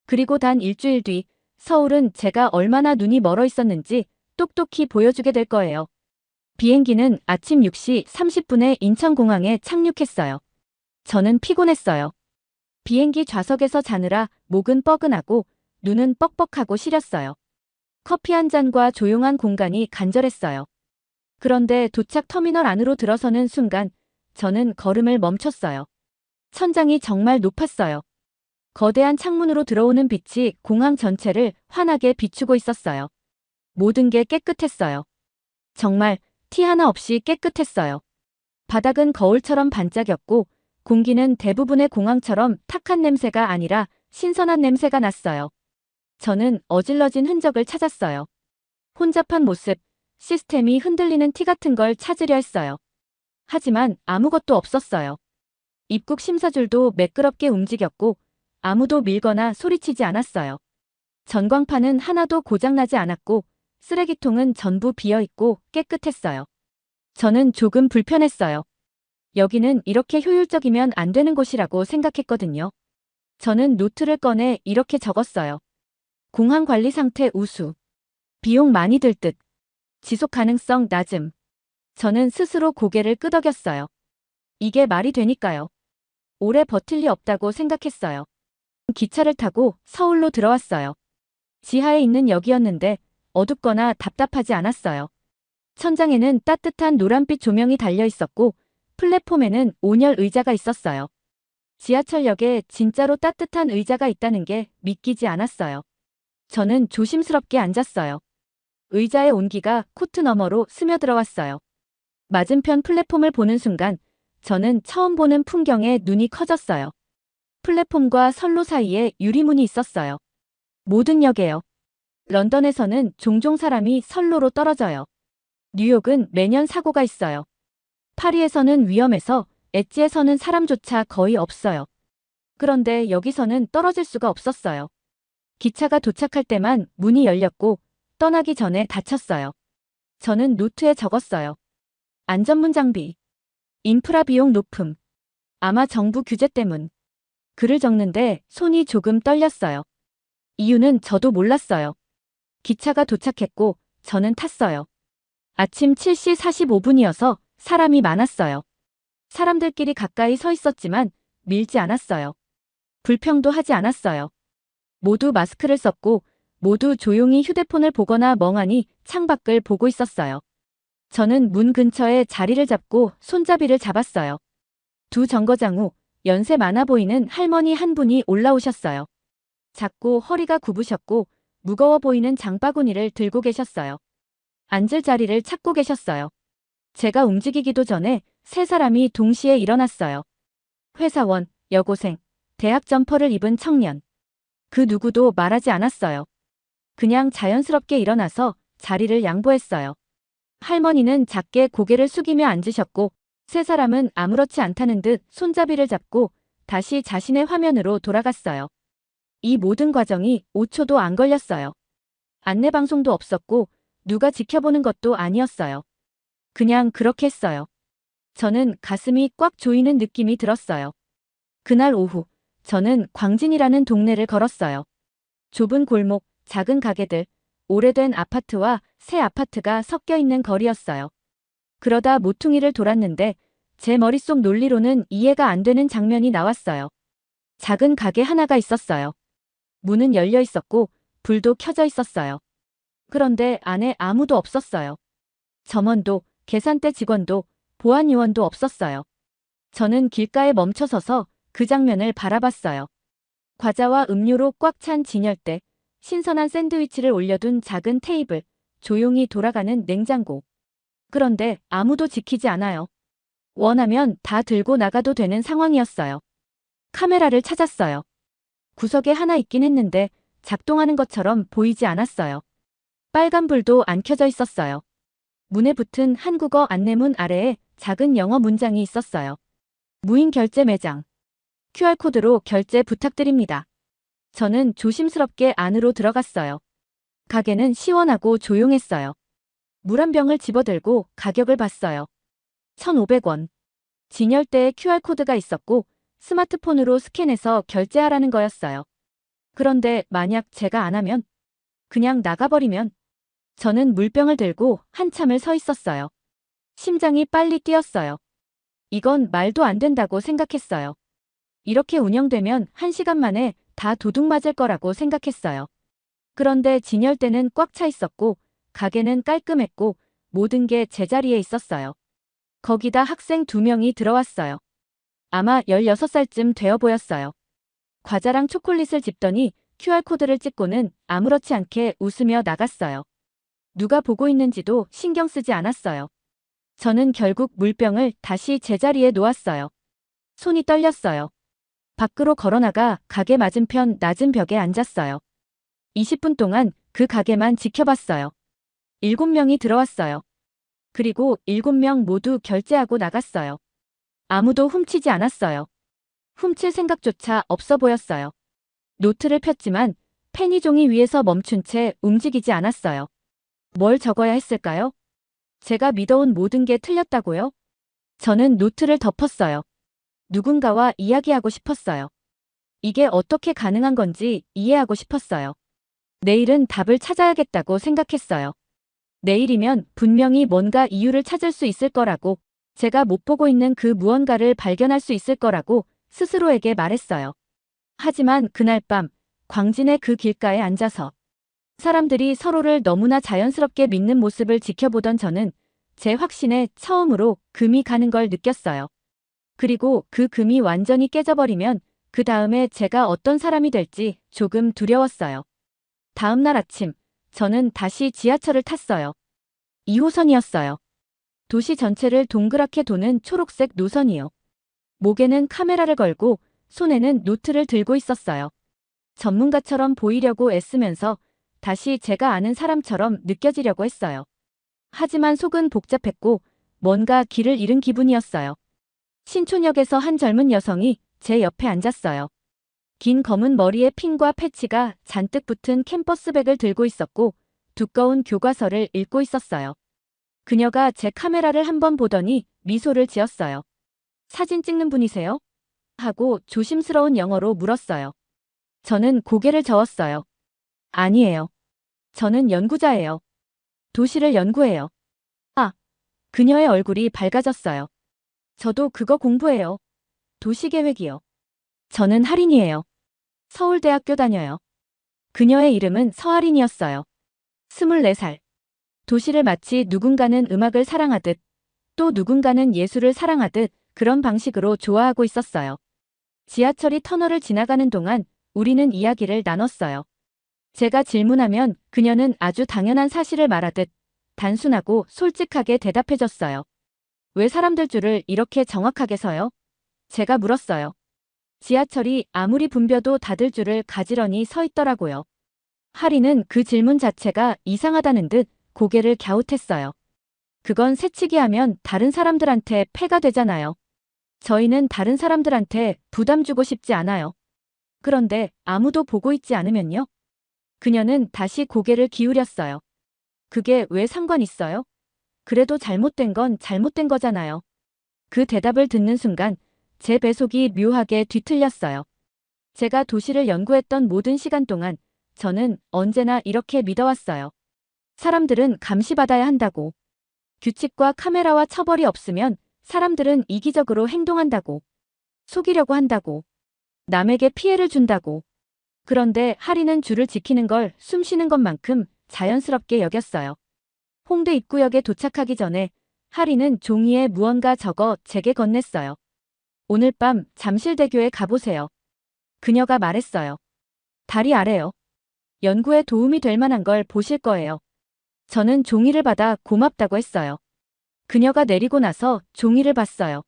그리고 단 일주일 뒤, 서울은 제가 얼마나 눈이 멀어 있었는지 똑똑히 보여주게 될 거예요. 비행기는 아침 6시 30분에 인천공항에 착륙했어요. 저는 피곤했어요. 비행기 좌석에서 자느라 목은 뻐근하고 눈은 뻑뻑하고 시렸어요. 커피 한 잔과 조용한 공간이 간절했어요. 그런데 도착 터미널 안으로 들어서는 순간 저는 걸음을 멈췄어요. 천장이 정말 높았어요. 거대한 창문으로 들어오는 빛이 공항 전체를 환하게 비추고 있었어요. 모든 게 깨끗했어요. 정말 티 하나 없이 깨끗했어요. 바닥은 거울처럼 반짝였고 공기는 대부분의 공항처럼 탁한 냄새가 아니라 신선한 냄새가 났어요. 저는 어질러진 흔적을 찾았어요. 혼잡한 모습, 시스템이 흔들리는 티 같은 걸 찾으려 했어요. 하지만 아무것도 없었어요. 입국 심사줄도 매끄럽게 움직였고 아무도 밀거나 소리치지 않았어요. 전광판은 하나도 고장나지 않았고 쓰레기통은 전부 비어있고 깨끗했어요. 저는 조금 불편했어요. 여기는 이렇게 효율적이면 안 되는 곳이라고 생각했거든요. 저는 노트를 꺼내 이렇게 적었어요. 공항 관리 상태 우수. 비용 많이 들 듯. 지속 가능성 낮음. 저는 스스로 고개를 끄덕였어요. 이게 말이 되니까요. 오래 버틸 리 없다고 생각했어요. 기차를 타고 서울로 들어왔어요. 지하에 있는 역이었는데 어둡거나 답답하지 않았어요. 천장에는 따뜻한 노란빛 조명이 달려 있었고 플랫폼에는 온열 의자가 있었어요. 지하철역에 진짜로 따뜻한 의자가 있다는 게 믿기지 않았어요. 저는 조심스럽게 앉았어요. 의자의 온기가 코트 너머로 스며들어왔어요. 맞은편 플랫폼을 보는 순간 저는 처음 보는 풍경에 눈이 커졌어요. 플랫폼과 선로 사이에 유리문이 있었어요. 모든 역에요. 런던에서는 종종 사람이 선로로 떨어져요. 뉴욕은 매년 사고가 있어요. 파리에서는 위험해서 엣지에서는 사람조차 거의 없어요. 그런데 여기서는 떨어질 수가 없었어요. 기차가 도착할 때만 문이 열렸고 떠나기 전에 닫혔어요. 저는 노트에 적었어요. 안전문 장비. 인프라 비용 높음. 아마 정부 규제 때문. 글을 적는데 손이 조금 떨렸어요. 이유는 저도 몰랐어요. 기차가 도착했고 저는 탔어요. 아침 7시 45분이어서 사람이 많았어요. 사람들끼리 가까이 서 있었지만 밀지 않았어요. 불평도 하지 않았어요. 모두 마스크를 썼고 모두 조용히 휴대폰을 보거나 멍하니 창밖을 보고 있었어요. 저는 문 근처에 자리를 잡고 손잡이를 잡았어요. 두 정거장 후 연세 많아 보이는 할머니 한 분이 올라오셨어요. 작고 허리가 굽으셨고 무거워 보이는 장바구니를 들고 계셨어요. 앉을 자리를 찾고 계셨어요. 제가 움직이기도 전에 세 사람이 동시에 일어났어요. 회사원, 여고생, 대학 점퍼를 입은 청년. 그 누구도 말하지 않았어요. 그냥 자연스럽게 일어나서 자리를 양보했어요. 할머니는 작게 고개를 숙이며 앉으셨고, 세 사람은 아무렇지 않다는 듯 손잡이를 잡고 다시 자신의 화면으로 돌아갔어요. 이 모든 과정이 5초도 안 걸렸어요. 안내방송도 없었고, 누가 지켜보는 것도 아니었어요. 그냥 그렇게 했어요. 저는 가슴이 꽉 조이는 느낌이 들었어요. 그날 오후, 저는 광진이라는 동네를 걸었어요. 좁은 골목, 작은 가게들, 오래된 아파트와 새 아파트가 섞여 있는 거리였어요. 그러다 모퉁이를 돌았는데 제 머릿속 논리로는 이해가 안 되는 장면이 나왔어요. 작은 가게 하나가 있었어요. 문은 열려 있었고 불도 켜져 있었어요. 그런데 안에 아무도 없었어요. 점원도, 계산대 직원도, 보안 요원도 없었어요. 저는 길가에 멈춰서서 그 장면을 바라봤어요. 과자와 음료로 꽉 찬 진열대, 신선한 샌드위치를 올려둔 작은 테이블, 조용히 돌아가는 냉장고. 그런데 아무도 지키지 않아요. 원하면 다 들고 나가도 되는 상황이었어요. 카메라를 찾았어요. 구석에 하나 있긴 했는데 작동하는 것처럼 보이지 않았어요. 빨간 불도 안 켜져 있었어요. 문에 붙은 한국어 안내문 아래에 작은 영어 문장이 있었어요. 무인 결제 매장. QR코드로 결제 부탁드립니다. 저는 조심스럽게 안으로 들어갔어요. 가게는 시원하고 조용했어요. 물 한 병을 집어들고 가격을 봤어요. 1,500원. 진열대에 QR코드가 있었고 스마트폰으로 스캔해서 결제하라는 거였어요. 그런데 만약 제가 안 하면, 그냥 나가버리면, 저는 물병을 들고 한참을 서 있었어요. 심장이 빨리 뛰었어요. 이건 말도 안 된다고 생각했어요. 이렇게 운영되면 1시간 만에 다 도둑 맞을 거라고 생각했어요. 그런데 진열대는 꽉 차 있었고 가게는 깔끔했고 모든 게 제자리에 있었어요. 거기다 학생 2명이 들어왔어요. 아마 16살쯤 되어 보였어요. 과자랑 초콜릿을 집더니 QR코드를 찍고는 아무렇지 않게 웃으며 나갔어요. 누가 보고 있는지도 신경 쓰지 않았어요. 저는 결국 물병을 다시 제자리에 놓았어요. 손이 떨렸어요. 밖으로 걸어나가 가게 맞은편 낮은 벽에 앉았어요. 20분 동안 그 가게만 지켜봤어요. 7명이 들어왔어요. 그리고 7명 모두 결제하고 나갔어요. 아무도 훔치지 않았어요. 훔칠 생각조차 없어 보였어요. 노트를 폈지만 펜이 종이 위에서 멈춘 채 움직이지 않았어요. 뭘 적어야 했을까요? 제가 믿어온 모든 게 틀렸다고요? 저는 노트를 덮었어요. 누군가와 이야기하고 싶었어요. 이게 어떻게 가능한 건지 이해하고 싶었어요. 내일은 답을 찾아야겠다고 생각했어요. 내일이면 분명히 뭔가 이유를 찾을 수 있을 거라고, 제가 못 보고 있는 그 무언가를 발견할 수 있을 거라고 스스로에게 말했어요. 하지만 그날 밤, 광진의 그 길가에 앉아서 사람들이 서로를 너무나 자연스럽게 믿는 모습을 지켜보던 저는 제 확신에 처음으로 금이 가는 걸 느꼈어요. 그리고 그 금이 완전히 깨져버리면 그 다음에 제가 어떤 사람이 될지 조금 두려웠어요. 다음 날 아침, 저는 다시 지하철을 탔어요. 2호선이었어요. 도시 전체를 동그랗게 도는 초록색 노선이요. 목에는 카메라를 걸고 손에는 노트를 들고 있었어요. 전문가처럼 보이려고 애쓰면서 다시 제가 아는 사람처럼 느껴지려고 했어요. 하지만 속은 복잡했고 뭔가 길을 잃은 기분이었어요. 신촌역에서 한 젊은 여성이 제 옆에 앉았어요. 긴 검은 머리에 핀과 패치가 잔뜩 붙은 캠퍼스백을 들고 있었고 두꺼운 교과서를 읽고 있었어요. 그녀가 제 카메라를 한번 보더니 미소를 지었어요. 사진 찍는 분이세요? 하고 조심스러운 영어로 물었어요. 저는 고개를 저었어요. 아니에요. 저는 연구자예요. 도시를 연구해요. 아, 그녀의 얼굴이 밝아졌어요. 저도 그거 공부해요. 도시계획이요. 저는 할인이에요. 서울대학교 다녀요. 그녀의 이름은 서할인이었어요. 24살. 도시를 마치 누군가는 음악을 사랑하듯 또 누군가는 예술을 사랑하듯 그런 방식으로 좋아하고 있었어요. 지하철이 터널을 지나가는 동안 우리는 이야기를 나눴어요. 제가 질문하면 그녀는 아주 당연한 사실을 말하듯 단순하고 솔직하게 대답해줬어요. 왜 사람들 줄을 이렇게 정확하게 서요? 제가 물었어요. 지하철이 아무리 붐벼도 다들 줄을 가지런히 서 있더라고요. 하리는 그 질문 자체가 이상하다는 듯 고개를 갸웃했어요. 그건 새치기 하면 다른 사람들한테 폐가 되잖아요. 저희는 다른 사람들한테 부담 주고 싶지 않아요. 그런데 아무도 보고 있지 않으면요? 그녀는 다시 고개를 기울였어요. 그게 왜 상관 있어요? 그래도 잘못된 건 잘못된 거잖아요. 그 대답을 듣는 순간 제 배속이 묘하게 뒤틀렸어요. 제가 도시를 연구했던 모든 시간 동안 저는 언제나 이렇게 믿어왔어요. 사람들은 감시받아야 한다고. 규칙과 카메라와 처벌이 없으면 사람들은 이기적으로 행동한다고. 속이려고 한다고. 남에게 피해를 준다고. 그런데 하리는 줄을 지키는 걸 숨쉬는 것만큼 자연스럽게 여겼어요. 홍대 입구역에 도착하기 전에 하리는 종이에 무언가 적어 제게 건넸어요. 오늘 밤 잠실대교에 가보세요. 그녀가 말했어요. 다리 아래요. 연구에 도움이 될 만한 걸 보실 거예요. 저는 종이를 받아 고맙다고 했어요. 그녀가 내리고 나서 종이를 봤어요.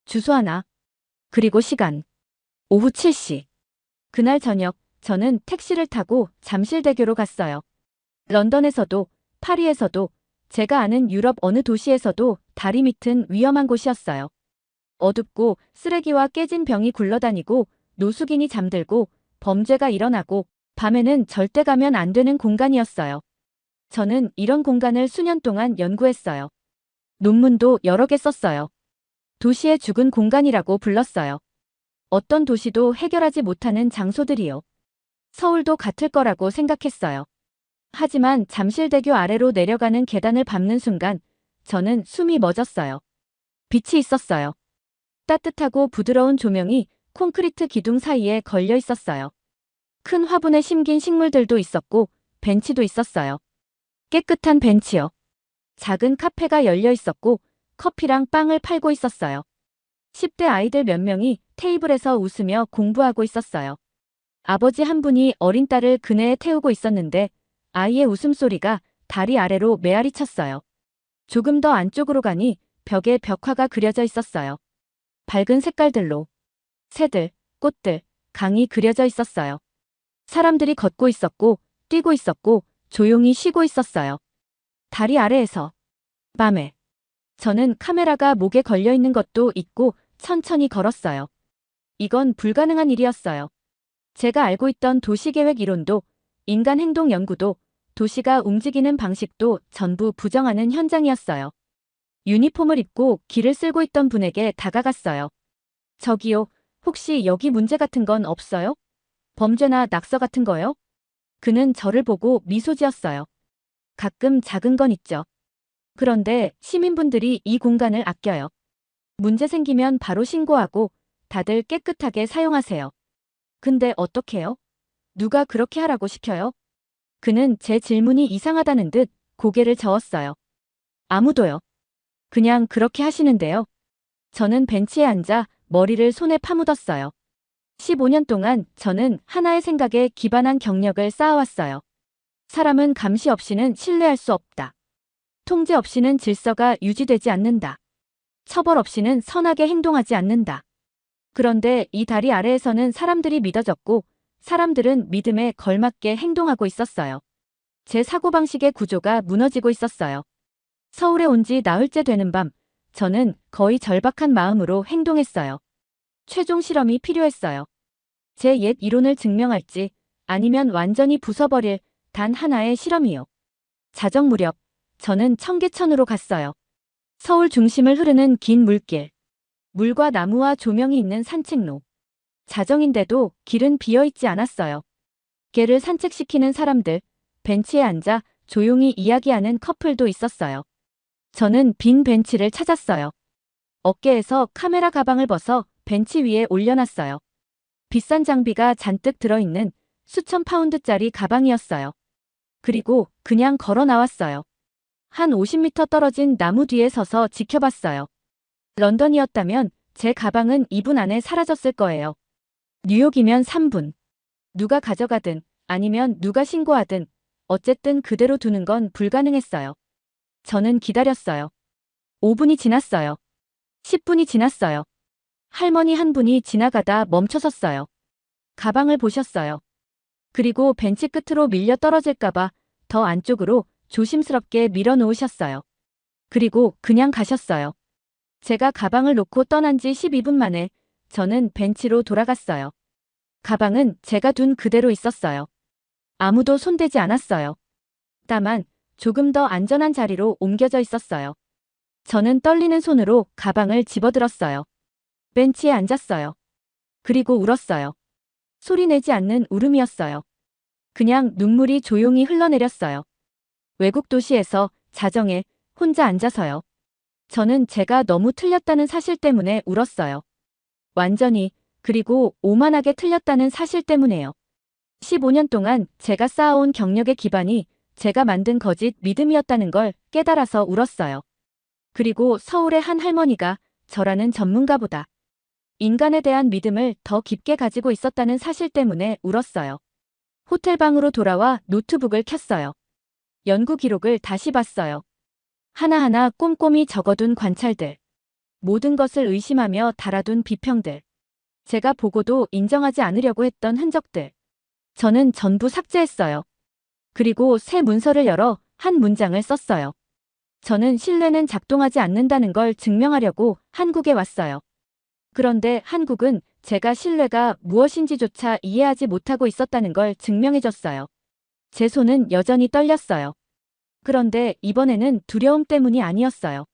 주소 하나. 그리고 시간. 오후 7시. 그날 저녁 저는 택시를 타고 잠실대교로 갔어요. 런던에서도 파리에서도 제가 아는 유럽 어느 도시에서도 다리 밑은 위험한 곳이었어요. 어둡고 쓰레기와 깨진 병이 굴러다니고 노숙인이 잠들고 범죄가 일어나고 밤에는 절대 가면 안 되는 공간이었어요. 저는 이런 공간을 수년 동안 연구했어요. 논문도 여러 개 썼어요. 도시의 죽은 공간이라고 불렀어요. 어떤 도시도 해결하지 못하는 장소들이요. 서울도 같을 거라고 생각했어요. 하지만 잠실대교 아래로 내려가는 계단을 밟는 순간 저는 숨이 멎었어요. 빛이 있었어요. 따뜻하고 부드러운 조명이 콘크리트 기둥 사이에 걸려 있었어요. 큰 화분에 심긴 식물들도 있었고 벤치도 있었어요. 깨끗한 벤치요. 작은 카페가 열려 있었고 커피랑 빵을 팔고 있었어요. 10대 아이들 몇 명이 테이블에서 웃으며 공부하고 있었어요. 아버지 한 분이 어린 딸을 그네에 태우고 있었는데 아이의 웃음소리가 다리 아래로 메아리 쳤어요. 조금 더 안쪽으로 가니 벽에 벽화가 그려져 있었어요. 밝은 색깔들로 새들, 꽃들, 강이 그려져 있었어요. 사람들이 걷고 있었고 뛰고 있었고 조용히 쉬고 있었어요. 다리 아래에서 밤에 저는 카메라가 목에 걸려 있는 것도 잊고 천천히 걸었어요. 이건 불가능한 일이었어요. 제가 알고 있던 도시계획 이론도 인간 행동 연구도 도시가 움직이는 방식도 전부 부정하는 현장이었어요. 유니폼을 입고 길을 쓸고 있던 분에게 다가갔어요. 저기요, 혹시 여기 문제 같은 건 없어요? 범죄나 낙서 같은 거요? 그는 저를 보고 미소 지었어요. 가끔 작은 건 있죠. 그런데 시민분들이 이 공간을 아껴요. 문제 생기면 바로 신고하고 다들 깨끗하게 사용하세요. 근데 어떡해요? 누가 그렇게 하라고 시켜요? 그는 제 질문이 이상하다는 듯 고개를 저었어요. 아무도요. 그냥 그렇게 하시는데요. 저는 벤치에 앉아 머리를 손에 파묻었어요. 15년 동안 저는 하나의 생각에 기반한 경력을 쌓아왔어요. 사람은 감시 없이는 신뢰할 수 없다. 통제 없이는 질서가 유지되지 않는다. 처벌 없이는 선하게 행동하지 않는다. 그런데 이 다리 아래에서는 사람들이 믿어졌고 사람들은 믿음에 걸맞게 행동하고 있었어요. 제 사고방식의 구조가 무너지고 있었어요. 서울에 온 지 나흘째 되는 밤, 저는 거의 절박한 마음으로 행동했어요. 최종 실험이 필요했어요. 제 옛 이론을 증명할지 아니면 완전히 부숴버릴 단 하나의 실험이요. 자정 무렵, 저는 청계천으로 갔어요. 서울 중심을 흐르는 긴 물길. 물과 나무와 조명이 있는 산책로. 자정인데도 길은 비어있지 않았어요. 개를 산책시키는 사람들, 벤치에 앉아 조용히 이야기하는 커플도 있었어요. 저는 빈 벤치를 찾았어요. 어깨에서 카메라 가방을 벗어 벤치 위에 올려놨어요. 비싼 장비가 잔뜩 들어있는 수천 파운드짜리 가방이었어요. 그리고 그냥 걸어 나왔어요. 한 50m 떨어진 나무 뒤에 서서 지켜봤어요. 런던이었다면 제 가방은 2분 안에 사라졌을 거예요. 뉴욕이면 3분. 누가 가져가든 아니면 누가 신고하든 어쨌든 그대로 두는 건 불가능했어요. 저는 기다렸어요. 5분이 지났어요. 10분이 지났어요. 할머니 한 분이 지나가다 멈춰섰어요. 가방을 보셨어요. 그리고 벤치 끝으로 밀려 떨어질까봐 더 안쪽으로 조심스럽게 밀어 놓으셨어요. 그리고 그냥 가셨어요. 제가 가방을 놓고 떠난 지 12분 만에 저는 벤치로 돌아갔어요. 가방은 제가 둔 그대로 있었어요. 아무도 손대지 않았어요. 다만 조금 더 안전한 자리로 옮겨져 있었어요. 저는 떨리는 손으로 가방을 집어들었어요. 벤치에 앉았어요. 그리고 울었어요. 소리 내지 않는 울음이었어요. 그냥 눈물이 조용히 흘러내렸어요. 외국 도시에서 자정에 혼자 앉아서요. 저는 제가 너무 틀렸다는 사실 때문에 울었어요. 완전히, 그리고 오만하게 틀렸다는 사실 때문에요. 15년 동안 제가 쌓아온 경력의 기반이 제가 만든 거짓 믿음이었다는 걸 깨달아서 울었어요. 그리고 서울의 한 할머니가 저라는 전문가보다 인간에 대한 믿음을 더 깊게 가지고 있었다는 사실 때문에 울었어요. 호텔방으로 돌아와 노트북을 켰어요. 연구 기록을 다시 봤어요. 하나하나 꼼꼼히 적어둔 관찰들. 모든 것을 의심하며 달아둔 비평들. 제가 보고도 인정하지 않으려고 했던 흔적들. 저는 전부 삭제했어요. 그리고 새 문서를 열어 한 문장을 썼어요. 저는 신뢰는 작동하지 않는다는 걸 증명하려고 한국에 왔어요. 그런데 한국은 제가 신뢰가 무엇인지조차 이해하지 못하고 있었다는 걸 증명해줬어요. 제 손은 여전히 떨렸어요. 그런데 이번에는 두려움 때문이 아니었어요.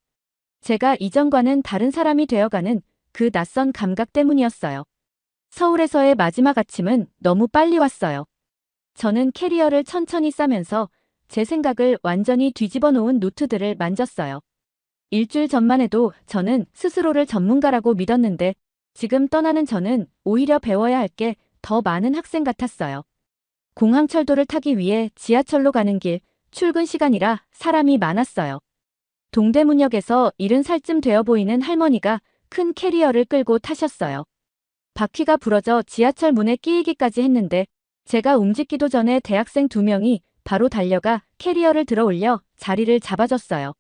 제가 이전과는 다른 사람이 되어가는 그 낯선 감각 때문이었어요. 서울에서의 마지막 아침은 너무 빨리 왔어요. 저는 캐리어를 천천히 싸면서 제 생각을 완전히 뒤집어 놓은 노트들을 만졌어요. 일주일 전만 해도 저는 스스로를 전문가라고 믿었는데 지금 떠나는 저는 오히려 배워야 할 게 더 많은 학생 같았어요. 공항철도를 타기 위해 지하철로 가는 길, 출근 시간이라 사람이 많았어요. 동대문역에서 70살쯤 되어 보이는 할머니가 큰 캐리어를 끌고 타셨어요. 바퀴가 부러져 지하철 문에 끼이기까지 했는데 제가 움직이기도 전에 대학생 2명이 바로 달려가 캐리어를 들어 올려 자리를 잡아줬어요.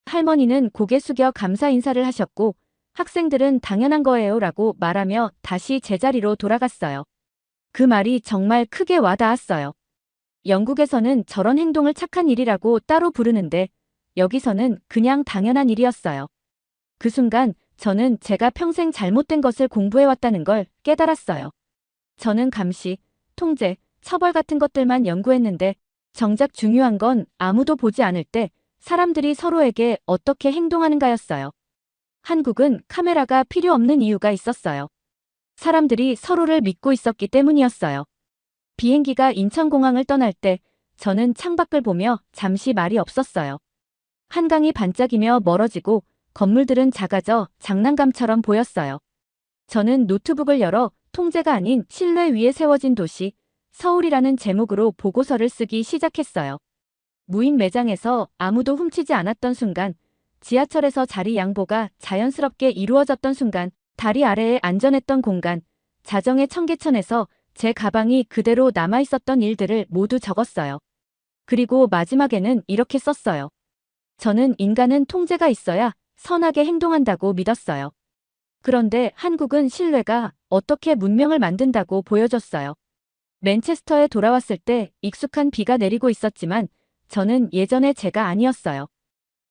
할머니는 고개 숙여 감사 인사를 하셨고 학생들은 당연한 거예요 라고 말하며 다시 제자리로 돌아갔어요. 그 말이 정말 크게 와닿았어요. 영국에서는 저런 행동을 착한 일이라고 따로 부르는데 여기서는 그냥 당연한 일이었어요. 그 순간 저는 제가 평생 잘못된 것을 공부해왔다는 걸 깨달았어요. 저는 감시, 통제, 처벌 같은 것들만 연구했는데 정작 중요한 건 아무도 보지 않을 때 사람들이 서로에게 어떻게 행동하는가였어요. 한국은 카메라가 필요 없는 이유가 있었어요. 사람들이 서로를 믿고 있었기 때문이었어요. 비행기가 인천공항을 떠날 때 저는 창밖을 보며 잠시 말이 없었어요. 한강이 반짝이며 멀어지고 건물들은 작아져 장난감처럼 보였어요. 저는 노트북을 열어 통제가 아닌 신뢰 위에 세워진 도시, 서울이라는 제목으로 보고서를 쓰기 시작했어요. 무인 매장에서 아무도 훔치지 않았던 순간, 지하철에서 자리 양보가 자연스럽게 이루어졌던 순간, 다리 아래에 안전했던 공간, 자정의 청계천에서 제 가방이 그대로 남아있었던 일들을 모두 적었어요. 그리고 마지막에는 이렇게 썼어요. 저는 인간은 통제가 있어야 선하게 행동한다고 믿었어요. 그런데 한국은 신뢰가 어떻게 문명을 만든다고 보여줬어요. 맨체스터에 돌아왔을 때 익숙한 비가 내리고 있었지만 저는 예전의 제가 아니었어요.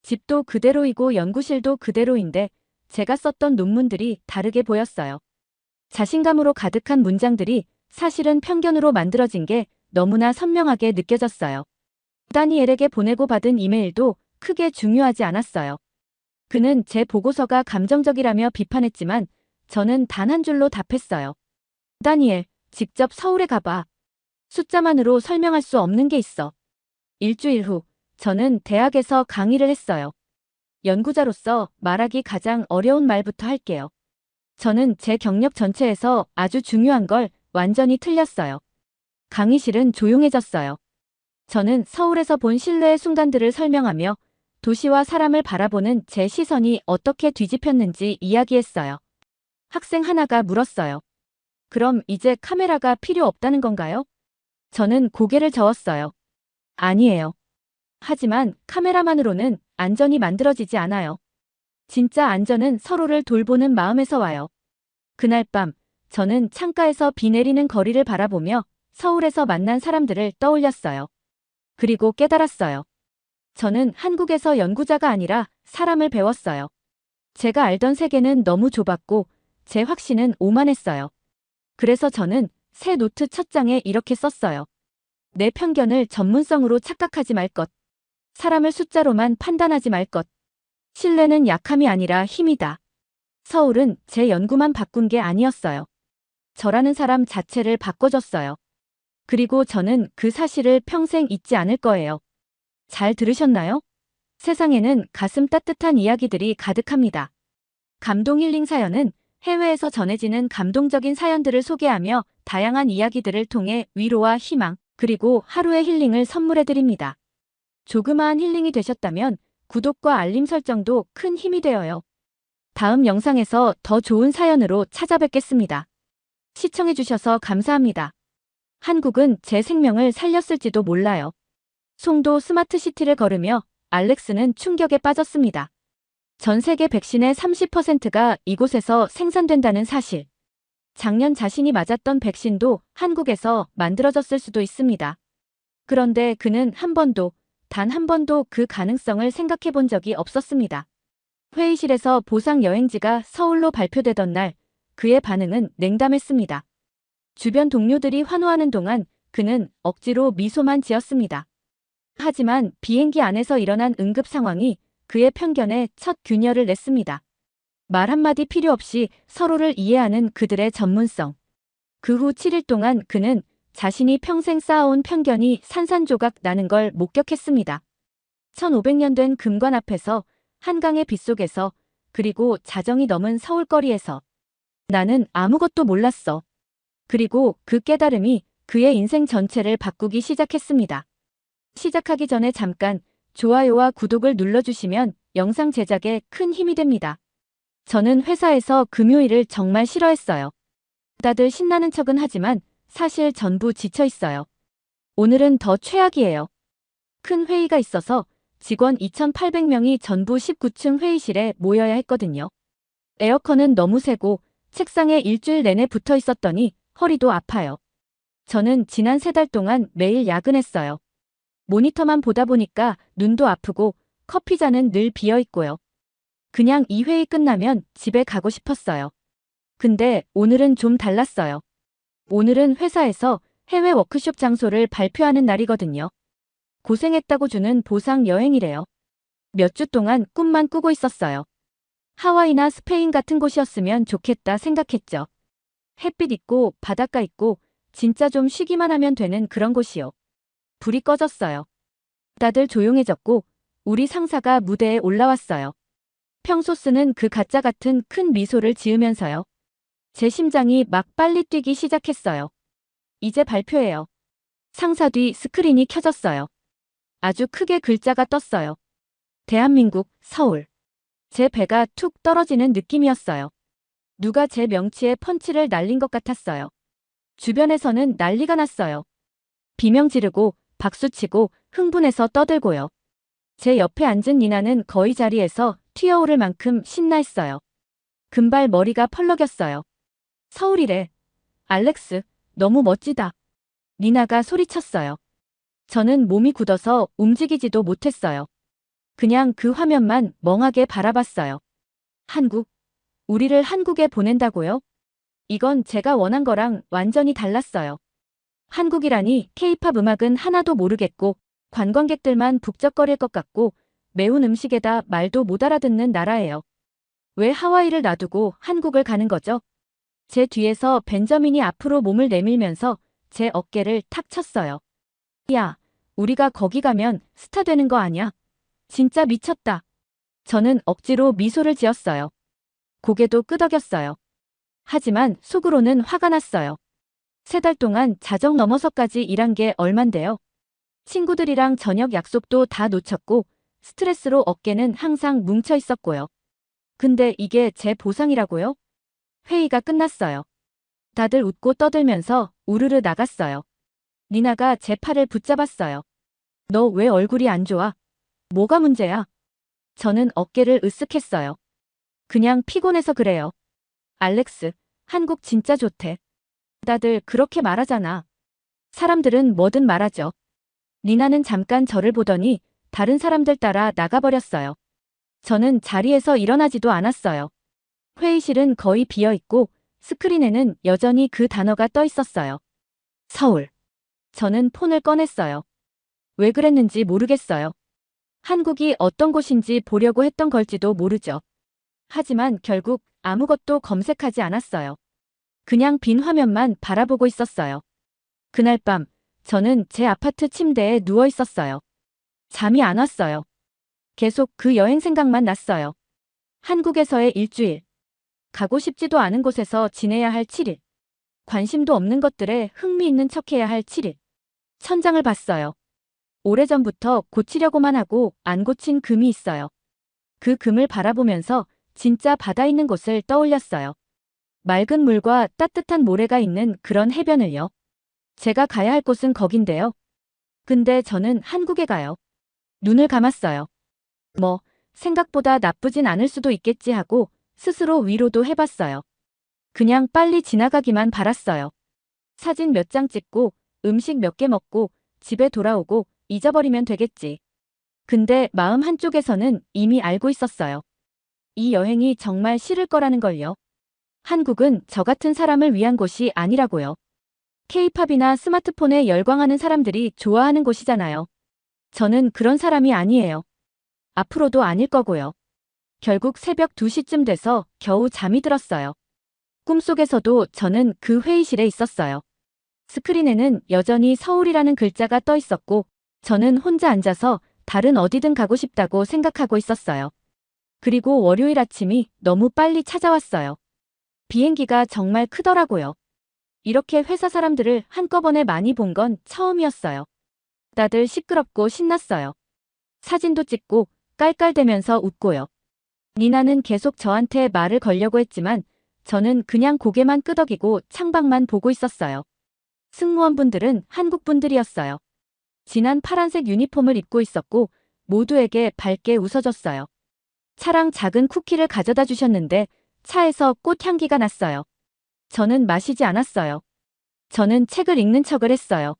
집도 그대로이고 연구실도 그대로인데 제가 썼던 논문들이 다르게 보였어요. 자신감으로 가득한 문장들이 사실은 편견으로 만들어진 게 너무나 선명하게 느껴졌어요. 다니엘에게 보내고 받은 이메일도 크게 중요하지 않았어요. 그는 제 보고서가 감정적이라며 비판했지만 저는 단 한 줄로 답했어요. 다니엘, 직접 서울에 가봐. 숫자만으로 설명할 수 없는 게 있어. 일주일 후, 저는 대학에서 강의를 했어요. 연구자로서 말하기 가장 어려운 말부터 할게요. 저는 제 경력 전체에서 아주 중요한 걸 완전히 틀렸어요. 강의실은 조용해졌어요. 저는 서울에서 본 신뢰의 순간들을 설명하며 도시와 사람을 바라보는 제 시선이 어떻게 뒤집혔는지 이야기했어요. 학생 하나가 물었어요. 그럼 이제 카메라가 필요 없다는 건가요? 저는 고개를 저었어요. 아니에요. 하지만 카메라만으로는 안전이 만들어지지 않아요. 진짜 안전은 서로를 돌보는 마음에서 와요. 그날 밤, 저는 창가에서 비 내리는 거리를 바라보며 서울에서 만난 사람들을 떠올렸어요. 그리고 깨달았어요. 저는 한국에서 연구자가 아니라 사람을 배웠어요. 제가 알던 세계는 너무 좁았고 제 확신은 오만했어요. 그래서 저는 새 노트 첫 장에 이렇게 썼어요. 내 편견을 전문성으로 착각하지 말 것. 사람을 숫자로만 판단하지 말 것. 신뢰는 약함이 아니라 힘이다. 서울은 제 연구만 바꾼 게 아니었어요. 저라는 사람 자체를 바꿔줬어요. 그리고 저는 그 사실을 평생 잊지 않을 거예요. 잘 들으셨나요? 세상에는 가슴 따뜻한 이야기들이 가득합니다. 감동 힐링 사연은 해외에서 전해지는 감동적인 사연들을 소개하며 다양한 이야기들을 통해 위로와 희망, 그리고 하루의 힐링을 선물해드립니다. 조그마한 힐링이 되셨다면 구독과 알림 설정도 큰 힘이 되어요. 다음 영상에서 더 좋은 사연으로 찾아뵙겠습니다. 시청해주셔서 감사합니다. 한국은 제 생명을 살렸을지도 몰라요. 송도 스마트시티를 걸으며 알렉스는 충격에 빠졌습니다. 전 세계 백신의 30%가 이곳에서 생산된다는 사실. 작년 자신이 맞았던 백신도 한국에서 만들어졌을 수도 있습니다. 그런데 그는 단 한 번도 그 가능성을 생각해 본 적이 없었습니다. 회의실에서 보상 여행지가 서울로 발표되던 날, 그의 반응은 냉담했습니다. 주변 동료들이 환호하는 동안 그는 억지로 미소만 지었습니다. 하지만 비행기 안에서 일어난 응급 상황이 그의 편견에 첫 균열을 냈습니다. 말 한마디 필요 없이 서로를 이해하는 그들의 전문성. 그 후 7일 동안 그는 자신이 평생 쌓아온 편견이 산산조각 나는 걸 목격했습니다. 1500년 된 금관 앞에서, 한강의 빗속에서, 그리고 자정이 넘은 서울거리에서. 나는 아무것도 몰랐어. 그리고 그 깨달음이 그의 인생 전체를 바꾸기 시작했습니다. 시작하기 전에 잠깐 좋아요와 구독을 눌러주시면 영상 제작에 큰 힘이 됩니다. 저는 회사에서 금요일을 정말 싫어했어요. 다들 신나는 척은 하지만 사실 전부 지쳐 있어요. 오늘은 더 최악이에요. 큰 회의가 있어서 직원 2,800명이 전부 19층 회의실에 모여야 했거든요. 에어컨은 너무 세고 책상에 일주일 내내 붙어 있었더니 허리도 아파요. 저는 지난 3달 동안 매일 야근했어요. 모니터만 보다 보니까 눈도 아프고 커피잔은 늘 비어 있고요. 그냥 이 회의 끝나면 집에 가고 싶었어요. 근데 오늘은 좀 달랐어요. 오늘은 회사에서 해외 워크숍 장소를 발표하는 날이거든요. 고생했다고 주는 보상 여행이래요. 몇 주 동안 꿈만 꾸고 있었어요. 하와이나 스페인 같은 곳이었으면 좋겠다 생각했죠. 햇빛 있고 바닷가 있고 진짜 좀 쉬기만 하면 되는 그런 곳이요. 불이 꺼졌어요. 다들 조용해졌고 우리 상사가 무대에 올라왔어요. 평소 쓰는 그 가짜 같은 큰 미소를 지으면서요. 제 심장이 막 빨리 뛰기 시작했어요. 이제 발표해요. 상사 뒤 스크린이 켜졌어요. 아주 크게 글자가 떴어요. 대한민국, 서울. 제 배가 툭 떨어지는 느낌이었어요. 누가 제 명치에 펀치를 날린 것 같았어요. 주변에서는 난리가 났어요. 비명 지르고 박수치고 흥분해서 떠들고요. 제 옆에 앉은 니나는 거의 자리에서 튀어오를 만큼 신나했어요. 금발 머리가 펄럭였어요. 서울이래. 알렉스, 너무 멋지다. 니나가 소리쳤어요. 저는 몸이 굳어서 움직이지도 못했어요. 그냥 그 화면만 멍하게 바라봤어요. 한국? 우리를 한국에 보낸다고요? 이건 제가 원한 거랑 완전히 달랐어요. 한국이라니 케이팝 음악은 하나도 모르겠고 관광객들만 북적거릴 것 같고 매운 음식에다 말도 못 알아듣는 나라예요. 왜 하와이를 놔두고 한국을 가는 거죠? 제 뒤에서 벤저민이 앞으로 몸을 내밀면서 제 어깨를 탁 쳤어요. 야, 우리가 거기 가면 스타 되는 거 아냐? 진짜 미쳤다. 저는 억지로 미소를 지었어요. 고개도 끄덕였어요. 하지만 속으로는 화가 났어요. 3달 동안 자정 넘어서까지 일한 게 얼만데요. 친구들이랑 저녁 약속도 다 놓쳤고 스트레스로 어깨는 항상 뭉쳐 있었고요. 근데 이게 제 보상이라고요? 회의가 끝났어요. 다들 웃고 떠들면서 우르르 나갔어요. 니나가 제 팔을 붙잡았어요. 너 왜 얼굴이 안 좋아? 뭐가 문제야? 저는 어깨를 으쓱했어요. 그냥 피곤해서 그래요. 알렉스, 한국 진짜 좋대. 다들 그렇게 말하잖아. 사람들은 뭐든 말하죠. 니나는 잠깐 저를 보더니 다른 사람들 따라 나가버렸어요. 저는 자리에서 일어나지도 않았어요. 회의실은 거의 비어 있고 스크린에는 여전히 그 단어가 떠 있었어요. 서울. 저는 폰을 꺼냈어요. 왜 그랬는지 모르겠어요. 한국이 어떤 곳인지 보려고 했던 걸지도 모르죠. 하지만 결국 아무것도 검색하지 않았어요. 그냥 빈 화면만 바라보고 있었어요. 그날 밤, 저는 제 아파트 침대에 누워 있었어요. 잠이 안 왔어요. 계속 그 여행 생각만 났어요. 한국에서의 일주일. 가고 싶지도 않은 곳에서 지내야 할 7일. 관심도 없는 것들에 흥미있는 척해야 할 7일. 천장을 봤어요. 오래전부터 고치려고만 하고 안 고친 금이 있어요. 그 금을 바라보면서 진짜 바다 있는 곳을 떠올렸어요. 맑은 물과 따뜻한 모래가 있는 그런 해변을요. 제가 가야 할 곳은 거긴데요. 근데 저는 한국에 가요. 눈을 감았어요. 뭐, 생각보다 나쁘진 않을 수도 있겠지 하고 스스로 위로도 해봤어요. 그냥 빨리 지나가기만 바랐어요. 사진 몇 장 찍고 음식 몇 개 먹고 집에 돌아오고 잊어버리면 되겠지. 근데 마음 한쪽에서는 이미 알고 있었어요. 이 여행이 정말 싫을 거라는 걸요. 한국은 저 같은 사람을 위한 곳이 아니라고요. K-팝이나 스마트폰에 열광하는 사람들이 좋아하는 곳이잖아요. 저는 그런 사람이 아니에요. 앞으로도 아닐 거고요. 결국 새벽 2시쯤 돼서 겨우 잠이 들었어요. 꿈속에서도 저는 그 회의실에 있었어요. 스크린에는 여전히 서울이라는 글자가 떠 있었고 저는 혼자 앉아서 다른 어디든 가고 싶다고 생각하고 있었어요. 그리고 월요일 아침이 너무 빨리 찾아왔어요. 비행기가 정말 크더라고요. 이렇게 회사 사람들을 한꺼번에 많이 본 건 처음이었어요. 다들 시끄럽고 신났어요. 사진도 찍고 깔깔대면서 웃고요. 니나는 계속 저한테 말을 걸려고 했지만 저는 그냥 고개만 끄덕이고 창밖만 보고 있었어요. 승무원분들은 한국 분들이었어요. 진한 파란색 유니폼을 입고 있었고 모두에게 밝게 웃어줬어요. 차랑 작은 쿠키를 가져다 주셨는데 차에서 꽃향기가 났어요. 저는 마시지 않았어요. 저는 책을 읽는 척을 했어요.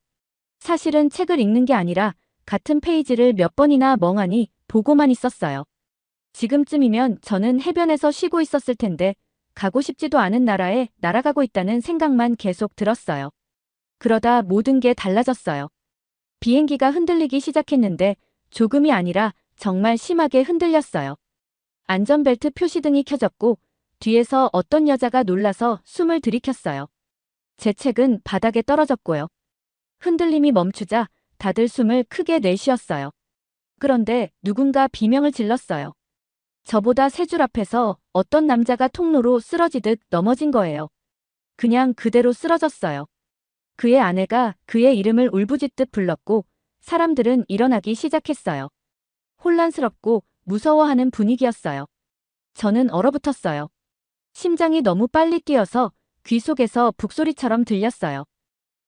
사실은 책을 읽는 게 아니라 같은 페이지를 몇 번이나 멍하니 보고만 있었어요. 지금쯤이면 저는 해변에서 쉬고 있었을 텐데 가고 싶지도 않은 나라에 날아가고 있다는 생각만 계속 들었어요. 그러다 모든 게 달라졌어요. 비행기가 흔들리기 시작했는데 조금이 아니라 정말 심하게 흔들렸어요. 안전벨트 표시등이 켜졌고 뒤에서 어떤 여자가 놀라서 숨을 들이켰어요. 제 책은 바닥에 떨어졌고요. 흔들림이 멈추자 다들 숨을 크게 내쉬었어요. 그런데 누군가 비명을 질렀어요. 저보다 3줄 앞에서 어떤 남자가 통로로 쓰러지듯 넘어진 거예요. 그냥 그대로 쓰러졌어요. 그의 아내가 그의 이름을 울부짖듯 불렀고 사람들은 일어나기 시작했어요. 혼란스럽고 무서워하는 분위기였어요. 저는 얼어붙었어요. 심장이 너무 빨리 뛰어서 귀 속에서 북소리처럼 들렸어요.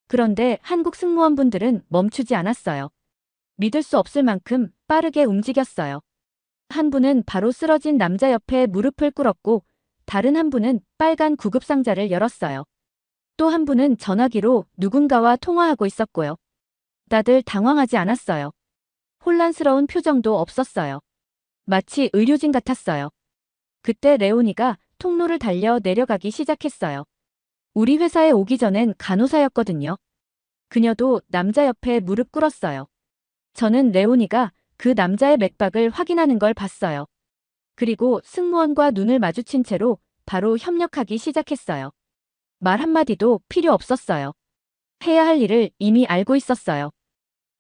그런데 한국 승무원분들은 멈추지 않았어요. 믿을 수 없을 만큼 빠르게 움직였어요. 한 분은 바로 쓰러진 남자 옆에 무릎을 꿇었고 다른 한 분은 빨간 구급상자를 열었어요. 또 한 분은 전화기로 누군가와 통화하고 있었고요. 다들 당황하지 않았어요. 혼란스러운 표정도 없었어요. 마치 의료진 같았어요. 그때 레오니가 통로를 달려 내려가기 시작했어요. 우리 회사에 오기 전엔 간호사였거든요. 그녀도 남자 옆에 무릎 꿇었어요. 저는 레오니가 그 남자의 맥박을 확인하는 걸 봤어요. 그리고 승무원과 눈을 마주친 채로 바로 협력하기 시작했어요. 말 한마디도 필요 없었어요. 해야 할 일을 이미 알고 있었어요.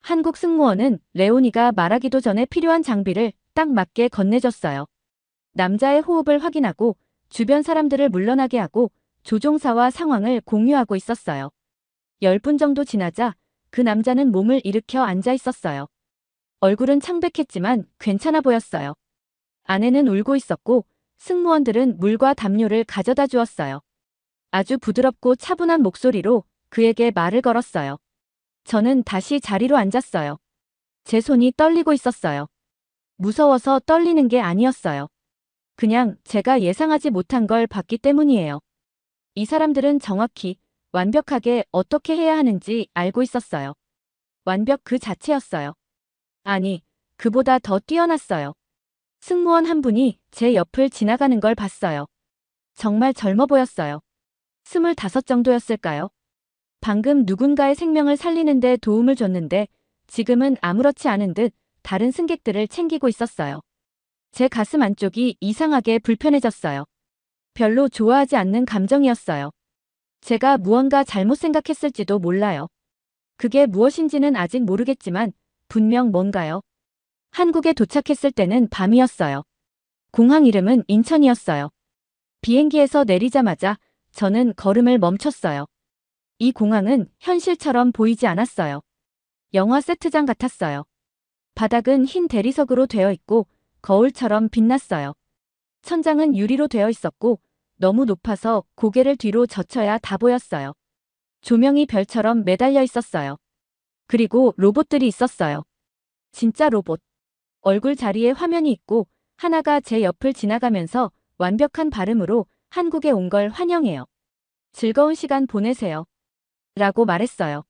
한국 승무원은 레오니가 말하기도 전에 필요한 장비를 딱 맞게 건네줬어요. 남자의 호흡을 확인하고 주변 사람들을 물러나게 하고 조종사와 상황을 공유하고 있었어요. 10분 정도 지나자 그 남자는 몸을 일으켜 앉아 있었어요. 얼굴은 창백했지만 괜찮아 보였어요. 아내는 울고 있었고 승무원들은 물과 담요를 가져다 주었어요. 아주 부드럽고 차분한 목소리로 그에게 말을 걸었어요. 저는 다시 자리로 앉았어요. 제 손이 떨리고 있었어요. 무서워서 떨리는 게 아니었어요. 그냥 제가 예상하지 못한 걸 봤기 때문이에요. 이 사람들은 정확히, 완벽하게 어떻게 해야 하는지 알고 있었어요. 완벽 그 자체였어요. 아니, 그보다 더 뛰어났어요. 승무원 한 분이 제 옆을 지나가는 걸 봤어요. 정말 젊어 보였어요. 25 정도였을까요? 방금 누군가의 생명을 살리는데 도움을 줬는데 지금은 아무렇지 않은 듯 다른 승객들을 챙기고 있었어요. 제 가슴 안쪽이 이상하게 불편해졌어요. 별로 좋아하지 않는 감정이었어요. 제가 무언가 잘못 생각했을지도 몰라요. 그게 무엇인지는 아직 모르겠지만 분명 뭔가요. 한국에 도착했을 때는 밤이었어요. 공항 이름은 인천이었어요. 비행기에서 내리자마자 저는 걸음을 멈췄어요. 이 공항은 현실처럼 보이지 않았어요. 영화 세트장 같았어요. 바닥은 흰 대리석으로 되어 있고 거울처럼 빛났어요. 천장은 유리로 되어 있었고 너무 높아서 고개를 뒤로 젖혀야 다 보였어요. 조명이 별처럼 매달려 있었어요. 그리고 로봇들이 있었어요. 진짜 로봇. 얼굴 자리에 화면이 있고 하나가 제 옆을 지나가면서 완벽한 발음으로 한국에 온 걸 환영해요. 즐거운 시간 보내세요. 라고 말했어요.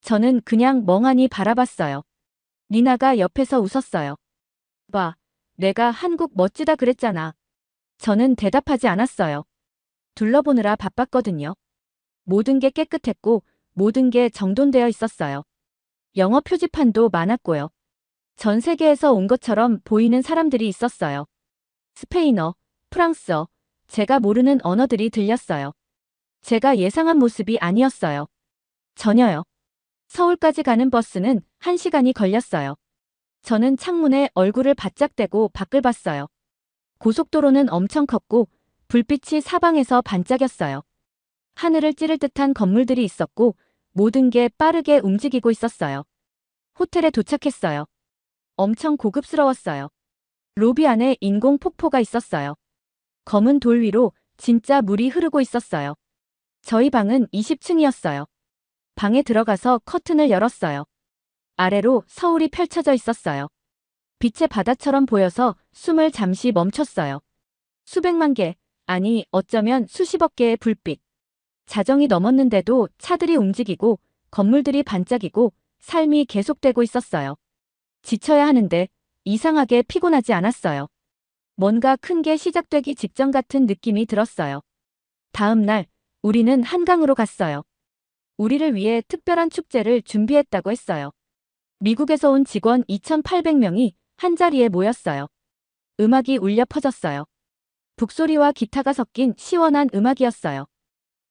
저는 그냥 멍하니 바라봤어요. 니나가 옆에서 웃었어요. 봐, 내가 한국 멋지다 그랬잖아. 저는 대답하지 않았어요. 둘러보느라 바빴거든요. 모든 게 깨끗했고 모든 게 정돈되어 있었어요. 영어 표지판도 많았고요. 전 세계에서 온 것처럼 보이는 사람들이 있었어요. 스페인어, 프랑스어, 제가 모르는 언어들이 들렸어요. 제가 예상한 모습이 아니었어요. 전혀요. 서울까지 가는 버스는 1시간이 걸렸어요. 저는 창문에 얼굴을 바짝 대고 밖을 봤어요. 고속도로는 엄청 컸고 불빛이 사방에서 반짝였어요. 하늘을 찌를 듯한 건물들이 있었고 모든 게 빠르게 움직이고 있었어요. 호텔에 도착했어요. 엄청 고급스러웠어요. 로비 안에 인공 폭포가 있었어요. 검은 돌 위로 진짜 물이 흐르고 있었어요. 저희 방은 20층이었어요. 방에 들어가서 커튼을 열었어요. 아래로 서울이 펼쳐져 있었어요. 빛의 바다처럼 보여서 숨을 잠시 멈췄어요. 수백만 개, 아니 어쩌면 수십억 개의 불빛. 자정이 넘었는데도 차들이 움직이고 건물들이 반짝이고 삶이 계속되고 있었어요. 지쳐야 하는데 이상하게 피곤하지 않았어요. 뭔가 큰 게 시작되기 직전 같은 느낌이 들었어요. 다음 날 우리는 한강으로 갔어요. 우리를 위해 특별한 축제를 준비했다고 했어요. 미국에서 온 직원 2,800명이 한자리에 모였어요. 음악이 울려 퍼졌어요. 북소리와 기타가 섞인 시원한 음악이었어요.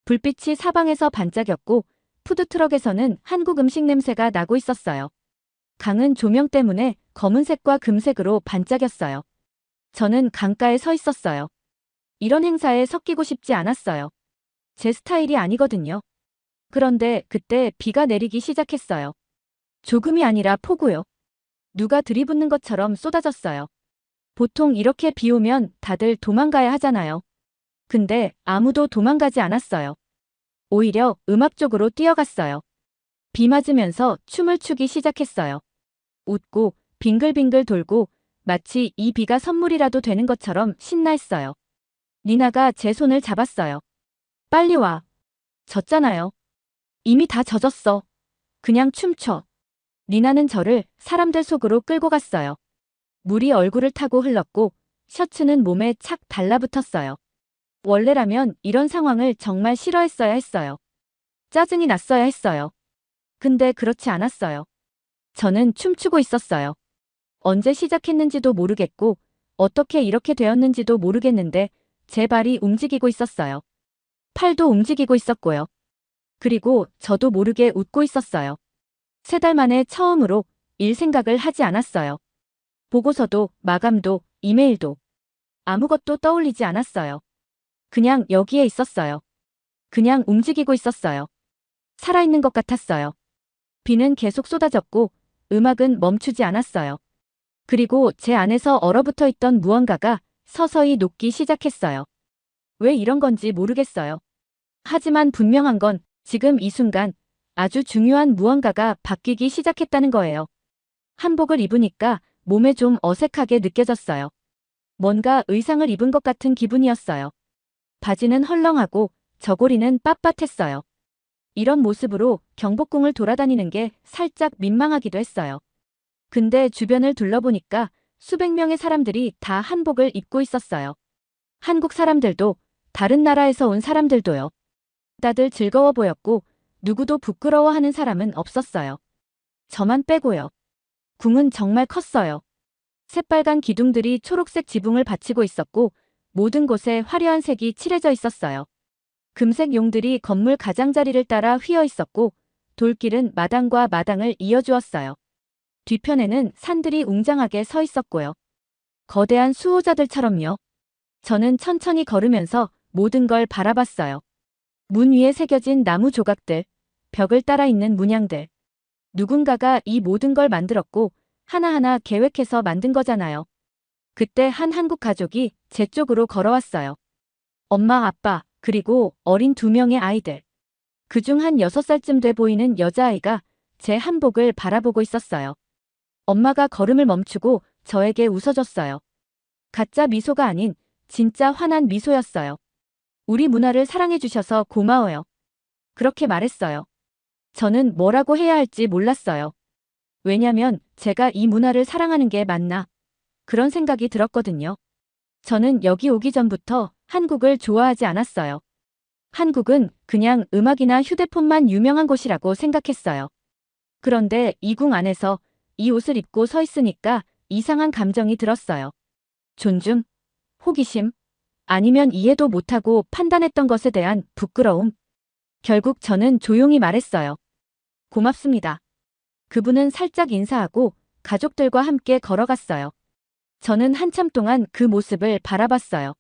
불빛이 사방에서 반짝였고 푸드트럭에서는 한국 음식 냄새가 나고 있었어요. 강은 조명 때문에 검은색과 금색으로 반짝였어요. 저는 강가에 서 있었어요. 이런 행사에 섞이고 싶지 않았어요. 제 스타일이 아니거든요. 그런데 그때 비가 내리기 시작했어요. 조금이 아니라 폭우요. 누가 들이붓는 것처럼 쏟아졌어요. 보통 이렇게 비 오면 다들 도망가야 하잖아요. 근데 아무도 도망가지 않았어요. 오히려 음악 쪽으로 뛰어갔어요. 비 맞으면서 춤을 추기 시작했어요. 웃고 빙글빙글 돌고 마치 이 비가 선물이라도 되는 것처럼 신나했어요. 니나가 제 손을 잡았어요. 빨리 와. 젖잖아요. 이미 다 젖었어. 그냥 춤춰. 니나는 저를 사람들 속으로 끌고 갔어요. 물이 얼굴을 타고 흘렀고 셔츠는 몸에 착 달라붙었어요. 원래라면 이런 상황을 정말 싫어했어야 했어요. 짜증이 났어야 했어요. 근데 그렇지 않았어요. 저는 춤추고 있었어요. 언제 시작했는지도 모르겠고 어떻게 이렇게 되었는지도 모르겠는데 제 발이 움직이고 있었어요. 팔도 움직이고 있었고요. 그리고 저도 모르게 웃고 있었어요. 3달 만에 처음으로 일 생각을 하지 않았어요. 보고서도 마감도 이메일도 아무것도 떠올리지 않았어요. 그냥 여기에 있었어요. 그냥 움직이고 있었어요. 살아있는 것 같았어요. 비는 계속 쏟아졌고 음악은 멈추지 않았어요. 그리고 제 안에서 얼어붙어 있던 무언가가 서서히 녹기 시작했어요. 왜 이런 건지 모르겠어요. 하지만 분명한 건 지금 이 순간 아주 중요한 무언가가 바뀌기 시작했다는 거예요. 한복을 입으니까 몸에 좀 어색하게 느껴졌어요. 뭔가 의상을 입은 것 같은 기분이었어요. 바지는 헐렁하고 저고리는 빳빳했어요. 이런 모습으로 경복궁을 돌아다니는 게 살짝 민망하기도 했어요. 근데 주변을 둘러보니까 수백 명의 사람들이 다 한복을 입고 있었어요. 한국 사람들도 다른 나라에서 온 사람들도요. 다들 즐거워 보였고 누구도 부끄러워하는 사람은 없었어요. 저만 빼고요. 궁은 정말 컸어요. 새빨간 기둥들이 초록색 지붕을 받치고 있었고 모든 곳에 화려한 색이 칠해져 있었어요. 금색 용들이 건물 가장자리를 따라 휘어 있었고 돌길은 마당과 마당을 이어주었어요. 뒤편에는 산들이 웅장하게 서 있었고요. 거대한 수호자들처럼요. 저는 천천히 걸으면서 모든 걸 바라봤어요. 문 위에 새겨진 나무 조각들, 벽을 따라 있는 문양들. 누군가가 이 모든 걸 만들었고 하나하나 계획해서 만든 거잖아요. 그때 한 한국 가족이 제 쪽으로 걸어왔어요. 엄마, 아빠, 그리고 어린 2명의 아이들. 그중 한 6살쯤 돼 보이는 여자아이가 제 한복을 바라보고 있었어요. 엄마가 걸음을 멈추고 저에게 웃어줬어요. 가짜 미소가 아닌 진짜 환한 미소였어요. 우리 문화를 사랑해주셔서 고마워요. 그렇게 말했어요. 저는 뭐라고 해야 할지 몰랐어요. 왜냐면 제가 이 문화를 사랑하는 게 맞나? 그런 생각이 들었거든요. 저는 여기 오기 전부터 한국을 좋아하지 않았어요. 한국은 그냥 음악이나 휴대폰만 유명한 곳이라고 생각했어요. 그런데 이 궁 안에서 이 옷을 입고 서 있으니까 이상한 감정이 들었어요. 존중? 호기심? 아니면 이해도 못하고 판단했던 것에 대한 부끄러움? 결국 저는 조용히 말했어요. 고맙습니다. 그분은 살짝 인사하고 가족들과 함께 걸어갔어요. 저는 한참 동안 그 모습을 바라봤어요.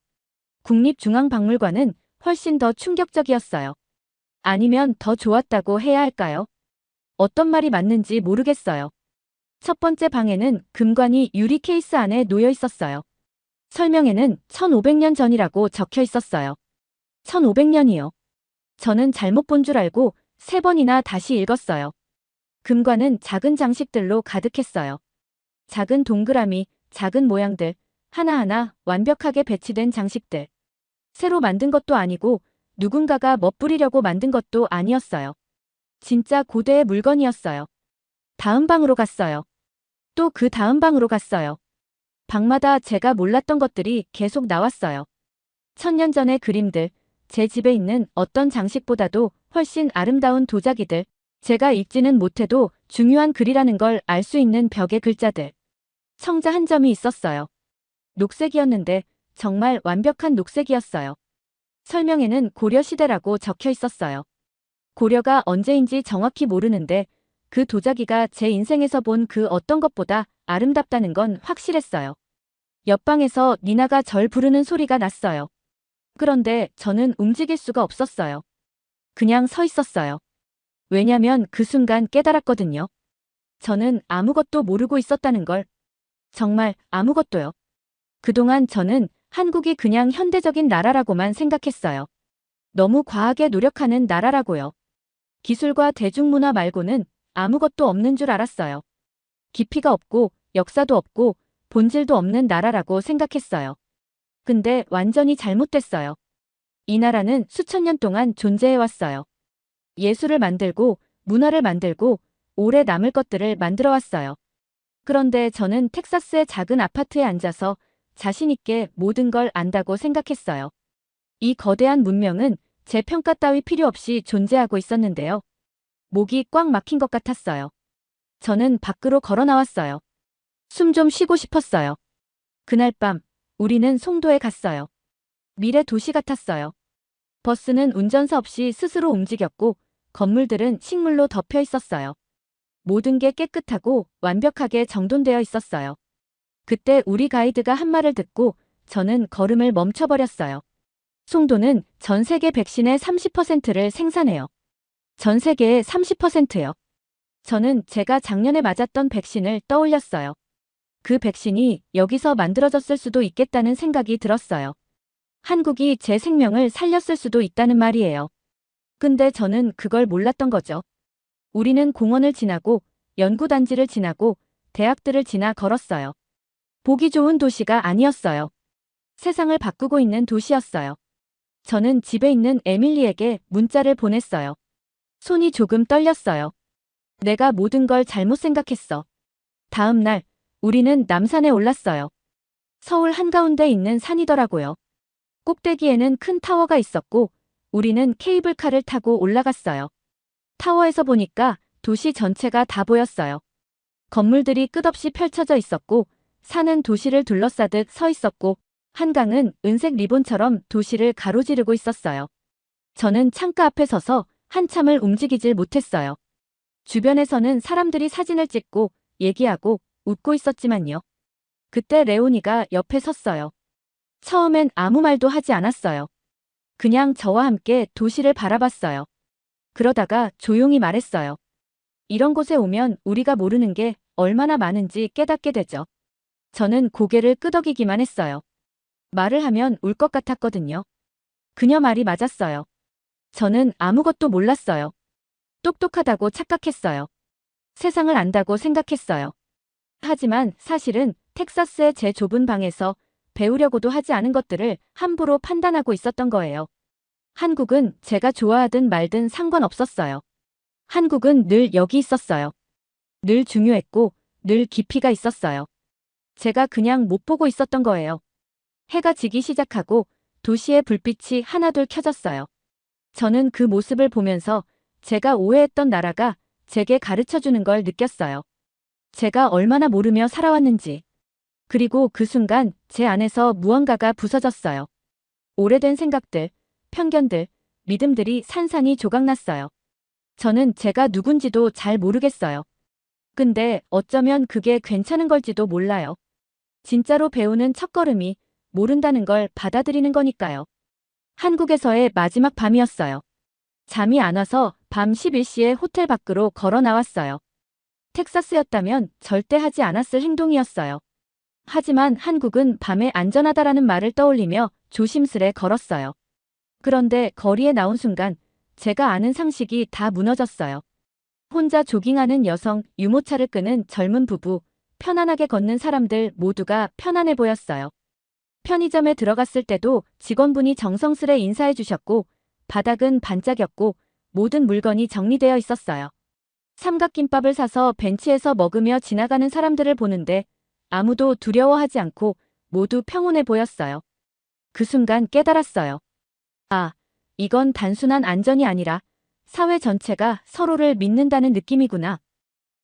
국립중앙박물관은 훨씬 더 충격적이었어요. 아니면 더 좋았다고 해야 할까요? 어떤 말이 맞는지 모르겠어요. 첫 번째 방에는 금관이 유리 케이스 안에 놓여 있었어요. 설명에는 1500년 전이라고 적혀 있었어요. 1500년이요. 저는 잘못 본 줄 알고 3번이나 다시 읽었어요. 금관은 작은 장식들로 가득했어요. 작은 동그라미, 작은 모양들, 하나하나 완벽하게 배치된 장식들. 새로 만든 것도 아니고 누군가가 멋부리려고 만든 것도 아니었어요. 진짜 고대의 물건이었어요. 다음 방으로 갔어요. 또 그 다음 방으로 갔어요. 방마다 제가 몰랐던 것들이 계속 나왔어요. 1000년 전의 그림들, 제 집에 있는 어떤 장식보다도 훨씬 아름다운 도자기들, 제가 읽지는 못해도 중요한 글이라는 걸 알 수 있는 벽의 글자들. 청자 한 점이 있었어요. 녹색이었는데 정말 완벽한 녹색이었어요. 설명에는 고려시대라고 적혀 있었어요. 고려가 언제인지 정확히 모르는데 그 도자기가 제 인생에서 본 그 어떤 것보다 아름답다는 건 확실했어요. 옆방에서 니나가 절 부르는 소리가 났어요. 그런데 저는 움직일 수가 없었어요. 그냥 서 있었어요. 왜냐면 그 순간 깨달았거든요. 저는 아무것도 모르고 있었다는 걸. 정말 아무것도요. 그동안 저는 한국이 그냥 현대적인 나라라고만 생각했어요. 너무 과하게 노력하는 나라라고요. 기술과 대중문화 말고는 아무것도 없는 줄 알았어요. 깊이가 없고 역사도 없고 본질도 없는 나라라고 생각했어요. 근데 완전히 잘못됐어요. 이 나라는 수천 년 동안 존재해왔어요. 예술을 만들고 문화를 만들고 오래 남을 것들을 만들어 왔어요. 그런데 저는 텍사스의 작은 아파트에 앉아서 자신 있게 모든 걸 안다고 생각했어요. 이 거대한 문명은 제 평가 따위 필요 없이 존재하고 있었는데요. 목이 꽉 막힌 것 같았어요. 저는 밖으로 걸어 나왔어요. 숨 좀 쉬고 싶었어요. 그날 밤 우리는 송도에 갔어요. 미래 도시 같았어요. 버스는 운전사 없이 스스로 움직였고 건물들은 식물로 덮여 있었어요. 모든 게 깨끗하고 완벽하게 정돈되어 있었어요. 그때 우리 가이드가 한 말을 듣고 저는 걸음을 멈춰버렸어요. 송도는 전 세계 백신의 30%를 생산해요. 전 세계의 30%요. 저는 제가 작년에 맞았던 백신을 떠올렸어요. 그 백신이 여기서 만들어졌을 수도 있겠다는 생각이 들었어요. 한국이 제 생명을 살렸을 수도 있다는 말이에요. 근데 저는 그걸 몰랐던 거죠. 우리는 공원을 지나고 연구단지를 지나고 대학들을 지나 걸었어요. 보기 좋은 도시가 아니었어요. 세상을 바꾸고 있는 도시였어요. 저는 집에 있는 에밀리에게 문자를 보냈어요. 손이 조금 떨렸어요. 내가 모든 걸 잘못 생각했어. 다음 날, 우리는 남산에 올랐어요. 서울 한가운데 있는 산이더라고요. 꼭대기에는 큰 타워가 있었고, 우리는 케이블카를 타고 올라갔어요. 타워에서 보니까 도시 전체가 다 보였어요. 건물들이 끝없이 펼쳐져 있었고, 산은 도시를 둘러싸듯 서 있었고, 한강은 은색 리본처럼 도시를 가로지르고 있었어요. 저는 창가 앞에 서서 한참을 움직이질 못했어요. 주변에서는 사람들이 사진을 찍고 얘기하고 웃고 있었지만요. 그때 레오니가 옆에 섰어요. 처음엔 아무 말도 하지 않았어요. 그냥 저와 함께 도시를 바라봤어요. 그러다가 조용히 말했어요. 이런 곳에 오면 우리가 모르는 게 얼마나 많은지 깨닫게 되죠. 저는 고개를 끄덕이기만 했어요. 말을 하면 울 것 같았거든요. 그녀 말이 맞았어요. 저는 아무것도 몰랐어요. 똑똑하다고 착각했어요. 세상을 안다고 생각했어요. 하지만 사실은 텍사스의 제 좁은 방에서 배우려고도 하지 않은 것들을 함부로 판단하고 있었던 거예요. 한국은 제가 좋아하든 말든 상관없었어요. 한국은 늘 여기 있었어요. 늘 중요했고 늘 깊이가 있었어요. 제가 그냥 못 보고 있었던 거예요. 해가 지기 시작하고 도시의 불빛이 하나둘 켜졌어요. 저는 그 모습을 보면서 제가 오해했던 나라가 제게 가르쳐주는 걸 느꼈어요. 제가 얼마나 모르며 살아왔는지. 그리고 그 순간 제 안에서 무언가가 부서졌어요. 오래된 생각들, 편견들, 믿음들이 산산이 조각났어요. 저는 제가 누군지도 잘 모르겠어요. 근데 어쩌면 그게 괜찮은 걸지도 몰라요. 진짜로 배우는 첫걸음이 모른다는 걸 받아들이는 거니까요. 한국에서의 마지막 밤이었어요. 잠이 안 와서 밤 11시에 호텔 밖으로 걸어 나왔어요. 텍사스였다면 절대 하지 않았을 행동이었어요. 하지만 한국은 밤에 안전하다라는 말을 떠올리며 조심스레 걸었어요. 그런데 거리에 나온 순간 제가 아는 상식이 다 무너졌어요. 혼자 조깅하는 여성, 유모차를 끄는 젊은 부부, 편안하게 걷는 사람들 모두가 편안해 보였어요. 편의점에 들어갔을 때도 직원분이 정성스레 인사해 주셨고 바닥은 반짝였고 모든 물건이 정리되어 있었어요. 삼각김밥을 사서 벤치에서 먹으며 지나가는 사람들을 보는데 아무도 두려워하지 않고 모두 평온해 보였어요. 그 순간 깨달았어요. 아, 이건 단순한 안전이 아니라 사회 전체가 서로를 믿는다는 느낌이구나.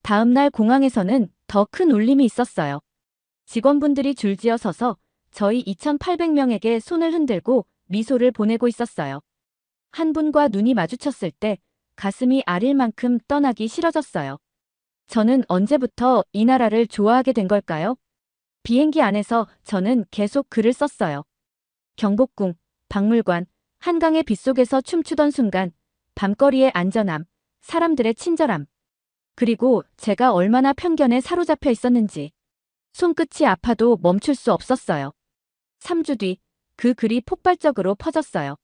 다음 날 공항에서는 더 큰 울림이 있었어요. 직원분들이 줄지어 서서 저희 2,800명에게 손을 흔들고 미소를 보내고 있었어요. 한 분과 눈이 마주쳤을 때 가슴이 아릴 만큼 떠나기 싫어졌어요. 저는 언제부터 이 나라를 좋아하게 된 걸까요? 비행기 안에서 저는 계속 글을 썼어요. 경복궁, 박물관, 한강의 빗속에서 춤추던 순간, 밤거리의 안전함, 사람들의 친절함, 그리고 제가 얼마나 편견에 사로잡혀 있었는지. 손끝이 아파도 멈출 수 없었어요. 3주 뒤, 그 글이 폭발적으로 퍼졌어요.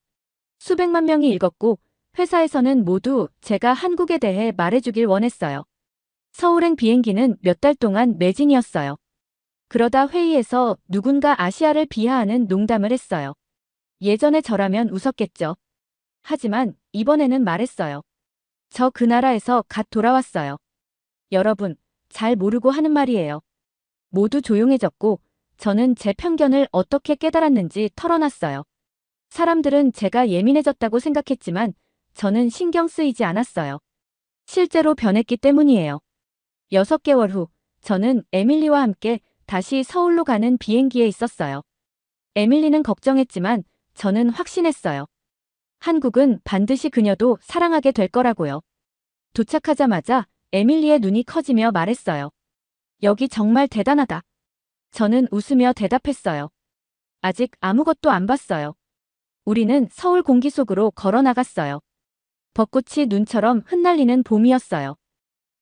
수백만 명이 읽었고, 회사에서는 모두 제가 한국에 대해 말해주길 원했어요. 서울행 비행기는 몇 달 동안 매진이었어요. 그러다 회의에서 누군가 아시아를 비하하는 농담을 했어요. 예전에 저라면 웃었겠죠. 하지만 이번에는 말했어요. 저 그 나라에서 갓 돌아왔어요. 여러분, 잘 모르고 하는 말이에요. 모두 조용해졌고 저는 제 편견을 어떻게 깨달았는지 털어놨어요. 사람들은 제가 예민해졌다고 생각했지만 저는 신경 쓰이지 않았어요. 실제로 변했기 때문이에요. 6개월 후, 저는 에밀리와 함께 다시 서울로 가는 비행기에 있었어요. 에밀리는 걱정했지만 저는 확신했어요. 한국은 반드시 그녀도 사랑하게 될 거라고요. 도착하자마자 에밀리의 눈이 커지며 말했어요. 여기 정말 대단하다. 저는 웃으며 대답했어요. 아직 아무것도 안 봤어요. 우리는 서울 공기 속으로 걸어 나갔어요. 벚꽃이 눈처럼 흩날리는 봄이었어요.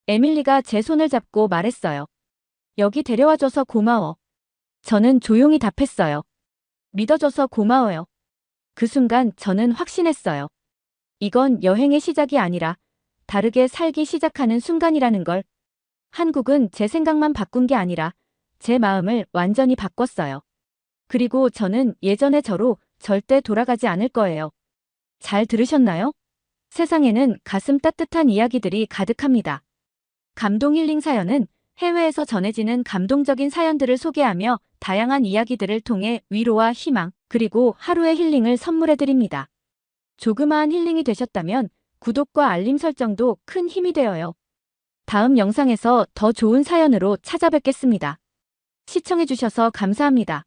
에밀리가 제 손을 잡고 말했어요. 여기 데려와줘서 고마워. 저는 조용히 답했어요. 믿어줘서 고마워요. 그 순간 저는 확신했어요. 이건 여행의 시작이 아니라 다르게 살기 시작하는 순간이라는 걸. 한국은 제 생각만 바꾼 게 아니라 제 마음을 완전히 바꿨어요. 그리고 저는 예전의 저로 절대 돌아가지 않을 거예요. 잘 들으셨나요? 세상에는 가슴 따뜻한 이야기들이 가득합니다. 감동 힐링 사연은 해외에서 전해지는 감동적인 사연들을 소개하며 다양한 이야기들을 통해 위로와 희망, 그리고 하루의 힐링을 선물해드립니다. 조그마한 힐링이 되셨다면 구독과 알림 설정도 큰 힘이 되어요. 다음 영상에서 더 좋은 사연으로 찾아뵙겠습니다. 시청해주셔서 감사합니다.